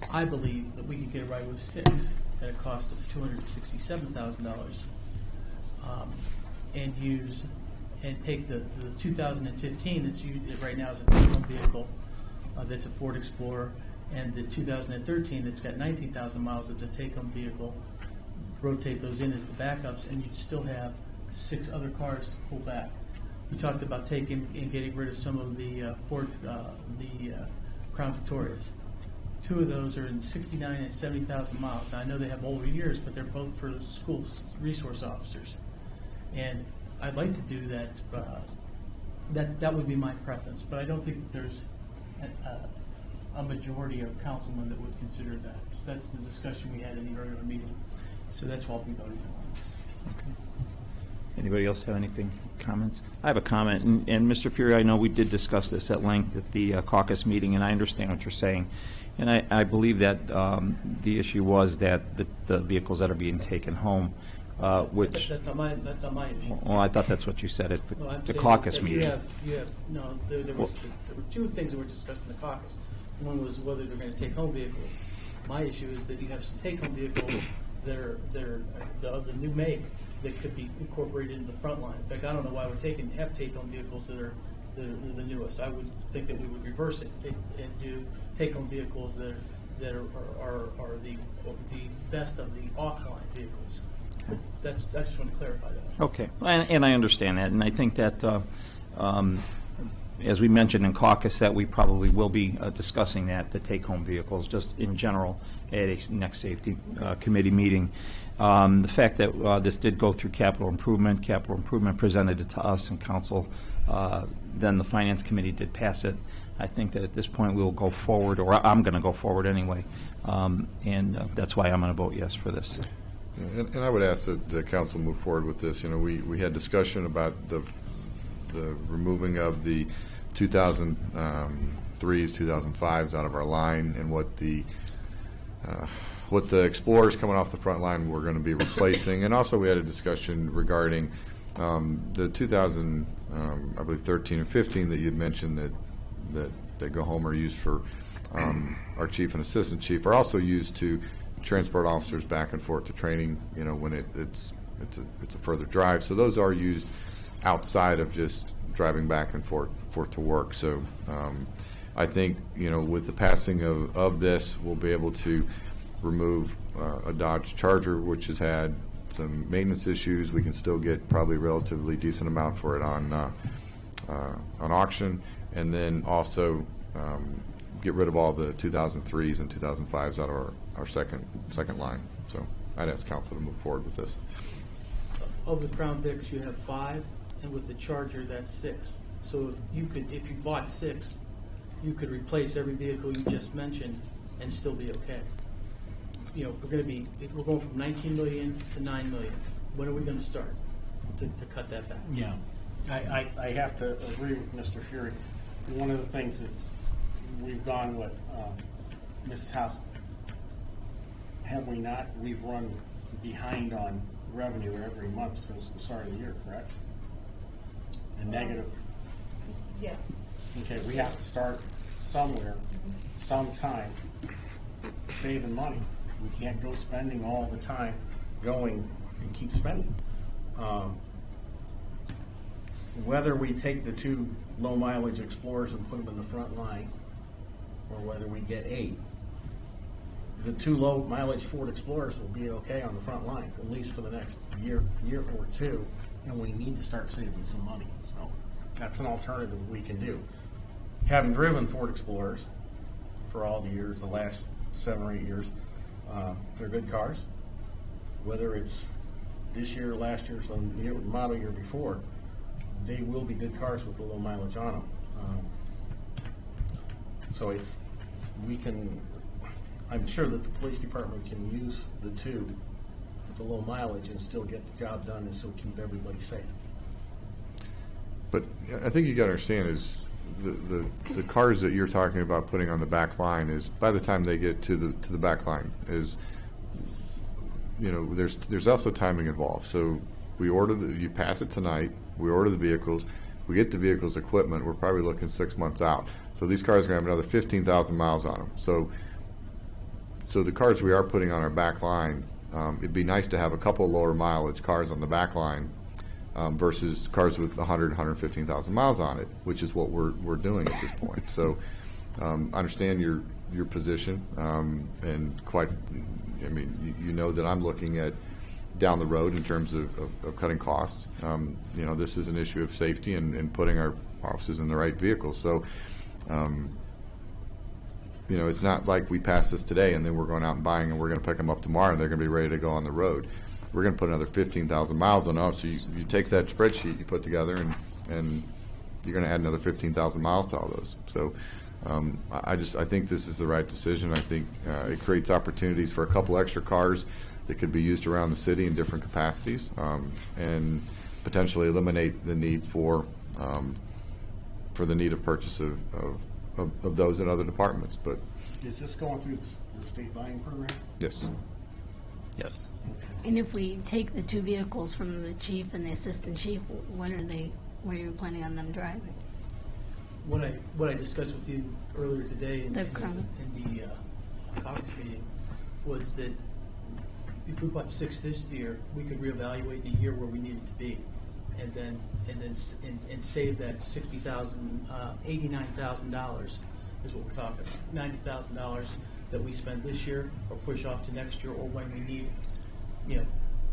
I believe that we could get a ride with 6 at a cost of $267,000 and take the 2015 that's used right now as a take-home vehicle, that's a Ford Explorer, and the 2013 that's got 19,000 miles that's a take-home vehicle, rotate those in as the backups, and you'd still have 6 other cars to pull back. We talked about taking and getting rid of some of the Ford, Crown Victorias. 2 of those are in 69 and 70,000 miles. Now, I know they have older years, but they're both for school resource officers. And I'd like to do that. That would be my preference, but I don't think that there's a majority of councilmen that would consider that. So that's the discussion we had in the earlier meeting. So that's what we voted on. Okay. Anybody else have anything, comments? I have a comment, and Mr. Fury, I know we did discuss this at length at the caucus meeting, and I understand what you're saying. And I believe that the issue was that the vehicles that are being taken home, which... That's not my issue. Well, I thought that's what you said at No, I'm the saying caucus that meeting. There were 2 things that were discussed in the caucus. One was whether they're going to take home vehicles. My issue is that you have some take home vehicles that are the new make that could be incorporated into the front line. In fact, I don't know why we're have take home vehicles that are the newest. I would think that we would reverse it and do take home vehicles that are the best of the offline vehicles. I just want to clarify that. Okay, and I understand that, and I think that, as we mentioned in caucus, that we probably will be discussing that, the take-home vehicles, just in general, at a next safety committee meeting. The fact that this did go through capital improvement presented it to us and council, then the finance committee did pass it. I think that at this point we will go forward, or I'm going to go forward anyway, and that's why I'm going to vote yes for this. And I would ask that the council move forward with this. You know, we had discussion about the removing of the 2003s, 2005s out of our line, and what the Explorers coming off the front line we're going to be replacing. And also we had a discussion regarding the 2000, I believe 13 and 15 that you'd mentioned that go home are used for our chief and assistant chief, are also used to transport officers back and forth to training, you know, when it's a further drive. So those are used outside of just driving back and forth to work. So I think, you know, with the passing of this, we'll be able to remove a Dodge Charger, which has had some maintenance issues. We can still get probably a relatively decent amount for it on auction. And then also get rid of all the 2003s and 2005s out of our second line. So I'd ask council to move forward with this. Of the Crown Vics, you have 5, and with the Charger, that's 6. So if you bought 6, you could replace every vehicle you just mentioned and still be okay. You know, we're going from 19 million to 9 million. When are we going to start to cut that back? Yeah, I have to agree with Mr. Fury. One of the things that's, we've gone with, Mrs. House, have we not? We've run behind on revenue every month since the start of the year, correct? A negative. Yeah. Okay, we have to start somewhere, sometime, saving money. We can't go spending all the time, going and keep spending. Whether we take the 2 low mileage Explorers and put them in the front line, or whether we get 8, the 2 low mileage Ford Explorers will be okay on the front line, at least for the next year or 2, and we need to start saving some money. So that's an alternative we can do. Having driven Ford Explorers for all the years, the last 7 or 8 years, they're good cars. Whether it's this year, last year, some model year before, they will be good cars with the low mileage on them. So I'm sure that the police department can use the 2 with the low mileage and still get the job done and still keep everybody safe. But I think you got to understand is the cars that you're talking about putting on the back line is by the time they get to the back line is, you know, there's also timing involved. So we order you pass it tonight. We order the vehicles. We get the vehicles equipment. We're probably looking 6 months out. So these cars are going to have another 15,000 miles on them. So the cars we are putting on our back line, it'd be nice to have a couple lower mileage cars on the back line versus cars with 100, 115,000 miles on it, which is what we're doing at this point. So I understand your position, and quite, I mean, you know that I'm looking at down the road in terms of cutting costs. You know, this is an issue of safety and putting our officers in the right vehicles. So, you know, it's not like we pass this today and then we're going out and buying and we're going to pick them up tomorrow and they're going to be ready to go on the road. We're going to put another 15,000 miles on them. So you take that spreadsheet you put together and you're going to add another 15,000 miles to all those. So I think this is the right decision. I think it creates opportunities for a couple extra cars that could be used around the city in different capacities, and potentially eliminate the need for the need of purchase of those in other departments. But is this going through the state buying program? yes. Yes. And if we take the 2 vehicles from the chief and the assistant chief, when are you planning on them driving? What I discussed with you earlier today in the caucus meeting was that if we bought 6 this year, we could reevaluate the year where we needed to be, and save that $60,000, $89,000 is what we're talking about. $90,000 that we spend this year, or push off to next year, or when we need it. You know,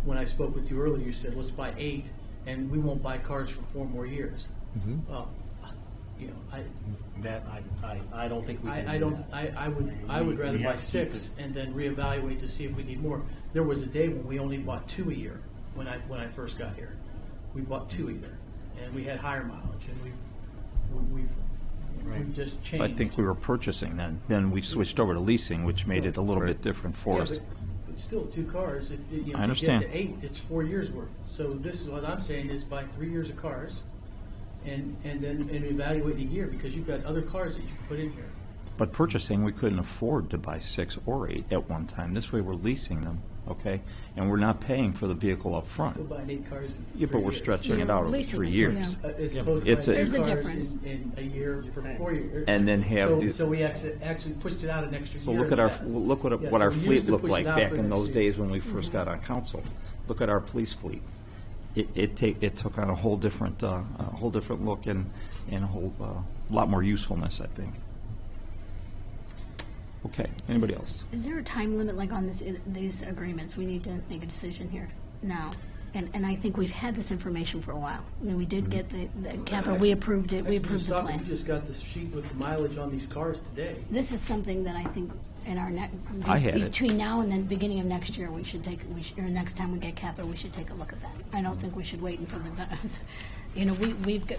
when I spoke with you earlier, you said let's buy 8, and we won't buy cars for 4 more years. Mm-hmm. Well, you know, I don't think we can. I would rather buy 6 and then reevaluate to see if we need more. There was a day when we only bought 2 a year. When I first got here, we bought 2 a year, and we had higher mileage, and we've just changed. I think we were purchasing then. Then we switched over to leasing, which made it a little bit different for us. But still, 2 cars. If I understand. You get to 8, it's 4 years worth. So this is what I'm saying is buy 3 years of cars, and then evaluate a year, because you've got other cars that you can put in here. But purchasing, we couldn't afford to buy 6 or 8 at one time. This way, we're leasing them, okay? And we're not paying for the vehicle up front. Still buying 8 cars in 3 Yeah, but we're years. stretching it out over leasing 3 it, years. yeah. As opposed It's to a- buying There's 2 a cars difference. in a year for 4 years. And then have these. So we actually pushed it out an extra So year. look at Yeah, what so our we fleet used to looked push it like out back for in those next year. days when we first got on council. Look at our police fleet. It took on a whole different look and a whole lot more usefulness, I think. Okay. Anybody else? Is there a time limit, like on these agreements? We need to make a decision here now. And I think we've had this information for a while. I mean, we did get the capital, we approved it, we approved the We plan. just got this sheet with the mileage on these cars today. This is something that I think in our I had it. between now and then beginning of next year, we should take, or next time we get capital, we should take a look at that. I don't think we should wait until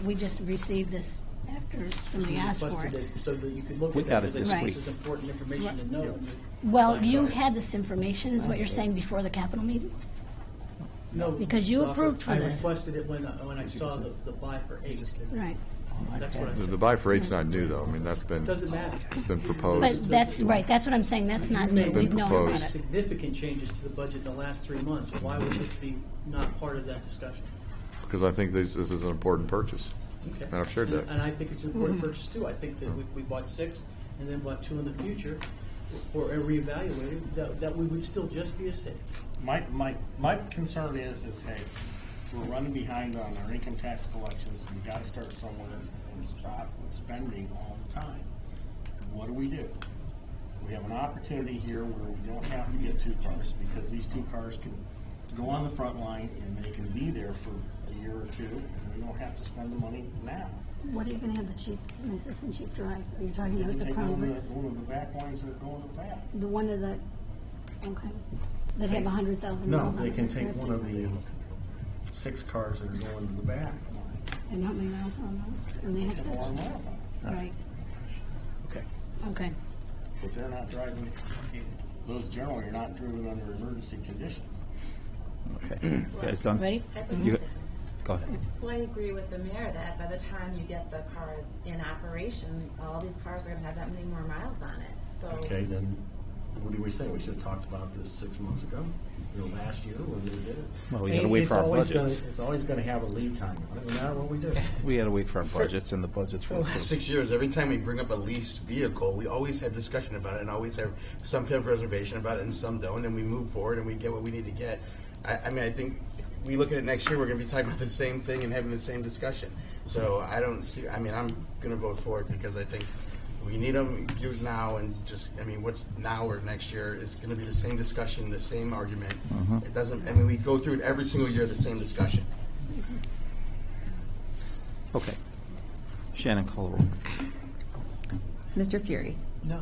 we just received this after somebody asked for Requested it. So that you could look We at got that, it because this I think week. this is important information to know. Well, you had this information, is what you're saying, before the capital meeting? No, Because you approved for this. I requested it when I saw the buy for 8. Right. That's what I The said. buy for eight's not new, though. I mean, that's been, Doesn't matter. it's been But proposed. that's, right, that's what I'm saying, that's not new, been we've known about proposed. it. Significant changes to the budget in the last 3 months. Why would this be not part of that discussion? Because I think this is an important purchase. Okay. And I've shared that. And I think it's an important purchase too. I think that we bought 6 and then bought 2 in the future, or reevaluated, that we would still just be a city. My concern is, hey, we're running behind on our income tax collections. We got to start somewhere and stop spending all the time. What do? We have an opportunity here where we don't have to get 2 cars, because these 2 cars can go on the front line and they can be there for a year or 2, and we don't have to spend the money now. What are you gonna have the chief, an assistant chief drive? Are you talking about the Take Crown one Vics? of the back lines that are going to the back. The one of the, okay, that have 100,000 No, miles on it? they can take one of the 6 cars that are going to the back. And how many miles are on those? And they have A lot of miles on it. right, Okay. okay. But they're not driving, those generally are not driven under emergency conditions. Okay. You guys done? Ready? You- Go ahead. Well, I agree with the mayor that by the time you get the cars in operation, all these cars are gonna have that many more miles on it, so. Okay, then what do we say? We should have talked about this 6 months ago, last year when we did it. Well, we had to wait for our budgets. It's always going to have a lead time on it, no matter what we do. We had to wait for our budgets, and the budgets For were the last 6 years, every time we bring up a leased vehicle, we always have discussion about it and always have some kind of reservation about it and some don't, and we move forward and we get what we need to get. I mean, I think we look at it next year, we're going to be talking about the same thing and having the same discussion. So I don't see, I mean, I'm going to vote for it because I think we need them used now and just, I mean, what's now or next year, it's going to be the same discussion, the same argument. It doesn't, I mean, we go through it every single year, the same discussion. Okay. Shannon, call the roll. Mr. Fury. No.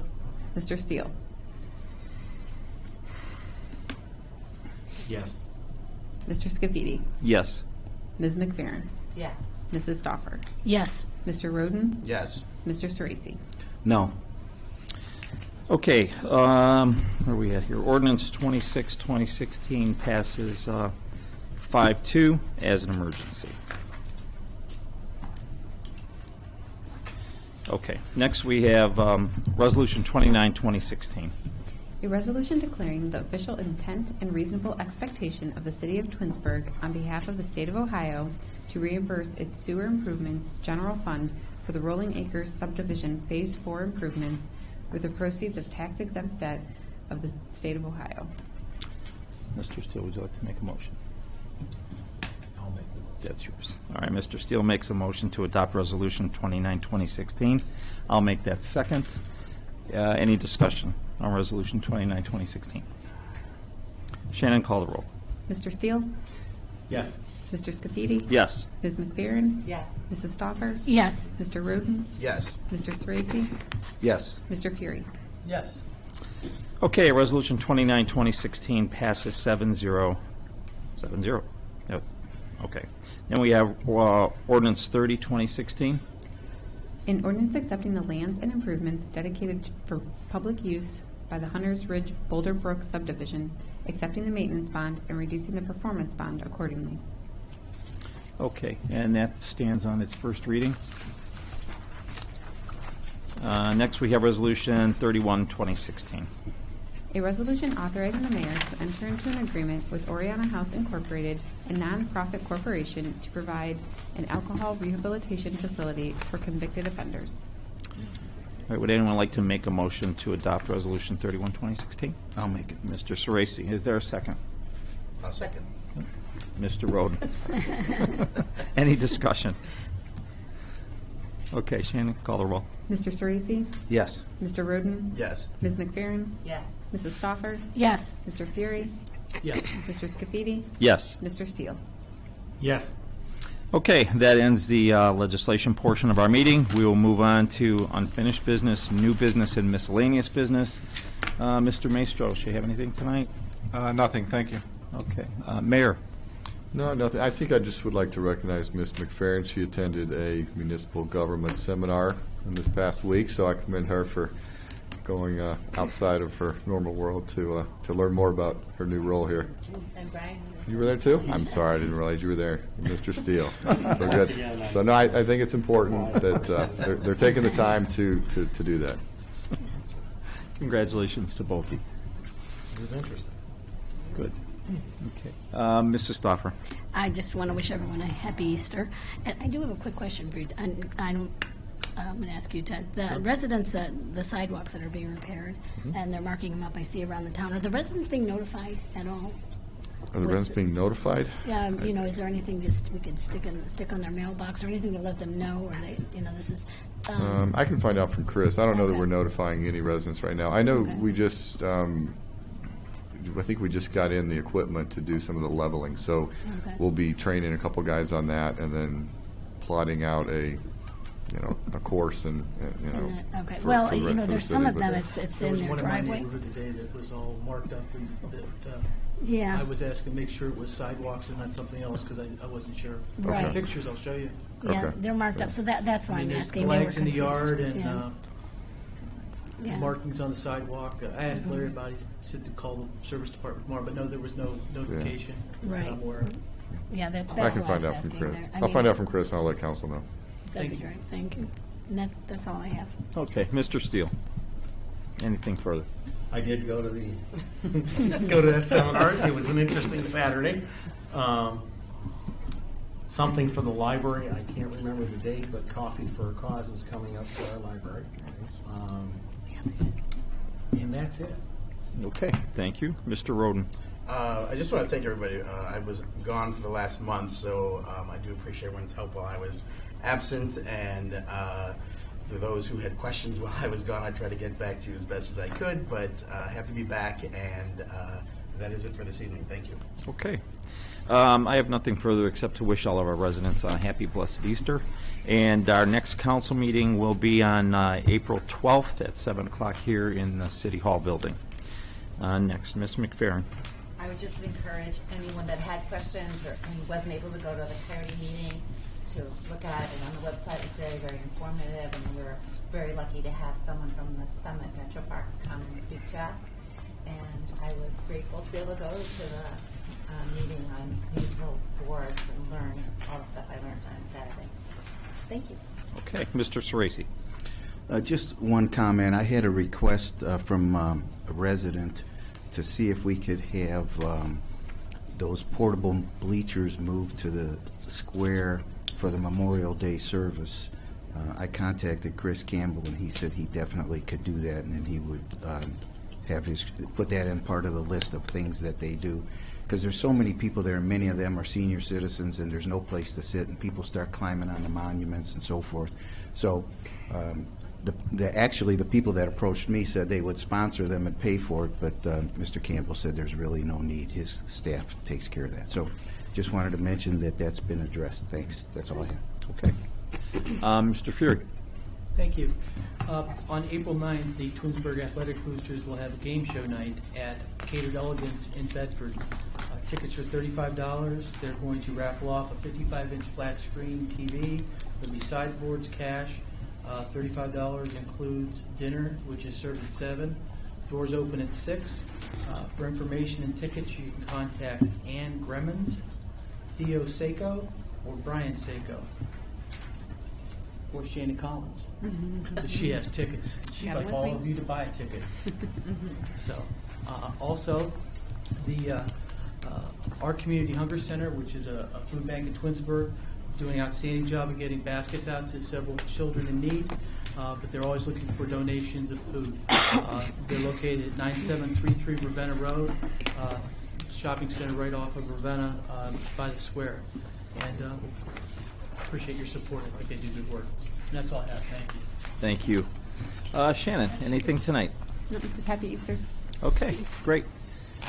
Mr. Steele. Yes. Mr. Scafidi. Yes. Ms. McFerrin. Yes. Mrs. Stoffer. Yes, Mr. Roden. Yes. Mr. Sorese. No. Okay, where are we at here? Ordinance 26, 2016 passes 5-2 as an emergency. Okay, next we have Resolution 29, 2016. A resolution declaring the official intent and reasonable expectation of the City of Twinsburg on behalf of the State of Ohio to reimburse its sewer improvements general fund for the Rolling Acres subdivision Phase 4 improvements with the proceeds of tax-exempt debt of the State of Ohio. Mr. Steele, would you like to make a motion? I'll make it. That's yours. All right, Mr. Steele makes a motion to adopt Resolution 29, 2016. I'll make that second. Any discussion on Resolution 29, 2016? Shannon, call the roll. Mr. Steele? Yes. Mr. Scafidi? Yes. Ms. McFerrin? Yes. Mrs. Stoffer? yes, Mr. Roden? Yes. Mr. Sorese? Yes. Mr. Fury? Yes. Okay, Resolution 29, 2016 passes 7-0. 7-0. Yep. Okay. Then we have Ordinance 30, 2016. An ordinance accepting the lands and improvements dedicated for public use by the Hunters Ridge Boulder Brook subdivision, accepting the maintenance bond and reducing the performance bond accordingly. Okay, and that stands on its first reading. Next, we have Resolution 31, 2016. A resolution authorizing the mayor to enter into an agreement with Oriana House Incorporated, a nonprofit corporation, to provide an alcohol rehabilitation facility for convicted offenders. All right, would anyone like to make a motion to adopt Resolution 31, 2016? I'll make it. Mr. Sorese, is there a second? I'll second. Mr. Roden. Any discussion? Okay, Shannon, call the roll. Mr. Sorese? Yes. Mr. Roden? Yes. Ms. McFerrin? Yes. Mrs. Stoffer? yes, Mr. Fury? Yes. Mr. Scafidi? Yes. Mr. Steele? Yes. Okay, that ends the legislation portion of our meeting. We will move on to unfinished business, new business, and miscellaneous business. Mr. Maestro, should you have anything tonight? Nothing, thank you. Okay. Mayor? No, nothing. I think I just would like to recognize Ms. McFerrin. She attended a municipal government seminar in this past week, so I commend her for going outside of her normal world to learn more about her new role here. And Brian? You were there too? I'm sorry, I didn't realize you were there, Mr. Steele. So good. So no, I think it's important that they're taking the time to do that. Congratulations to both of you. It was interesting. Good. Okay. Mrs. Stoffer? I just want to wish everyone a happy Easter. And I do have a quick question for you. I'm going to ask you, Ted. The residents, the sidewalks that are being repaired, and they're marking them up, I see around the town. Are the residents being notified at all? Are the residents being notified? Is there anything just we could stick on their mailbox or anything to let them know, or this is? I can find out from Chris. I don't know that Okay. we're notifying any residents right now. I know Okay. we just, I think we just got in the equipment to do some of the leveling. So Okay. we'll be training a couple guys on that and then plotting out a course and Okay. for- Well, for the- for the there's city, some of but- them. It's There in was their one in my driveway. neighborhood today that was all marked up, and that Yeah. I was asking to make sure it was sidewalks and not something else, because I wasn't sure. Right. Okay. Pictures I'll show you. Yeah, Okay. they're marked up. So that's why I mean, I'm there's asking. They were flags in the confused. yard and Yeah. Yeah. markings on the sidewalk. I asked Larry about it. He said to call the service department tomorrow, but no, there was no notification Right. that I'm aware of. Yeah, that's I why can I find was out from asking Chris. there. I'll find out from Chris and I'll let council know. That'd be Thank you. great. Thank you. And that's all I have. Okay. Mr. Steele? Anything further? I did go to that seminar. It was an interesting Saturday. Something for the library. I can't remember the date, but Coffee for a Cause is coming up for our library. And that's it. Okay. Thank you. Mr. Roden? I just want to thank everybody. I was gone for the last month, so I do appreciate everyone's help while I was absent. And for those who had questions while I was gone, I tried to get back to you as best as I could. But happy to be back, and that is it for this evening. Thank you. Okay. I have nothing further except to wish all of our residents a happy, blessed Easter. And our next council meeting will be on April 12th at 7 o'clock here in the City Hall building. Next, Ms. McFerrin. I would just encourage anyone that had questions and wasn't able to go to the Coyote meeting to look at it on the website. It's very, very informative, and we're very lucky to have someone from the Summit Metro Parks come and speak to us. And I was grateful to be able to go to the meeting on municipal boards and learn all the stuff I learned on Saturday. Thank you. Okay. Mr. Sorese. Just one comment. I had a request from a resident to see if we could have those portable bleachers moved to the square for the Memorial Day service. I contacted Chris Campbell, and he said he definitely could do that, and then he would put that in part of the list of things that they do. Because there's so many people there, and many of them are senior citizens, and there's no place to sit, and people start climbing on the monuments and so forth. So actually, the people that approached me said they would sponsor them and pay for it, but Mr. Campbell said there's really no need. His staff takes care of that. So just wanted to mention that that's been addressed. Thanks. That's all I have. Okay. Mr. Fury. Thank you. On April 9th, the Twinsburg Athletic Boosters will have a game show night at Catered Elegance in Bedford. Tickets are $35. They're going to raffle off a 55-inch flat screen TV. There'll be sideboards, cash. $35 includes dinner, which is served at 7. Doors open at 6. For information and tickets, you can contact Ann Gremmons, Theo Seiko, or Brian Seiko, or Shannon Collins. She has tickets. She'd Got it like with all me. of you to buy a ticket. So, also, the our Community Hunger Center, which is a food bank in Twinsburg, doing an outstanding job of getting baskets out to several children in need, but they're always looking for donations of food. They're located at 9733 Ravenna Road, shopping center right off of Ravenna by the square. And appreciate your support. I think they do good work. And that's all I have. Thank you. Thank you. Shannon, anything tonight? No, just happy Easter. Okay, great.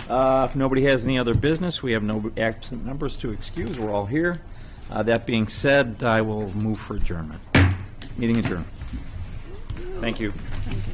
If nobody has any other business, we have no absent members to excuse. We're all here. That being said, I will move for adjournment. Meeting adjourned. Thank you. Thank you.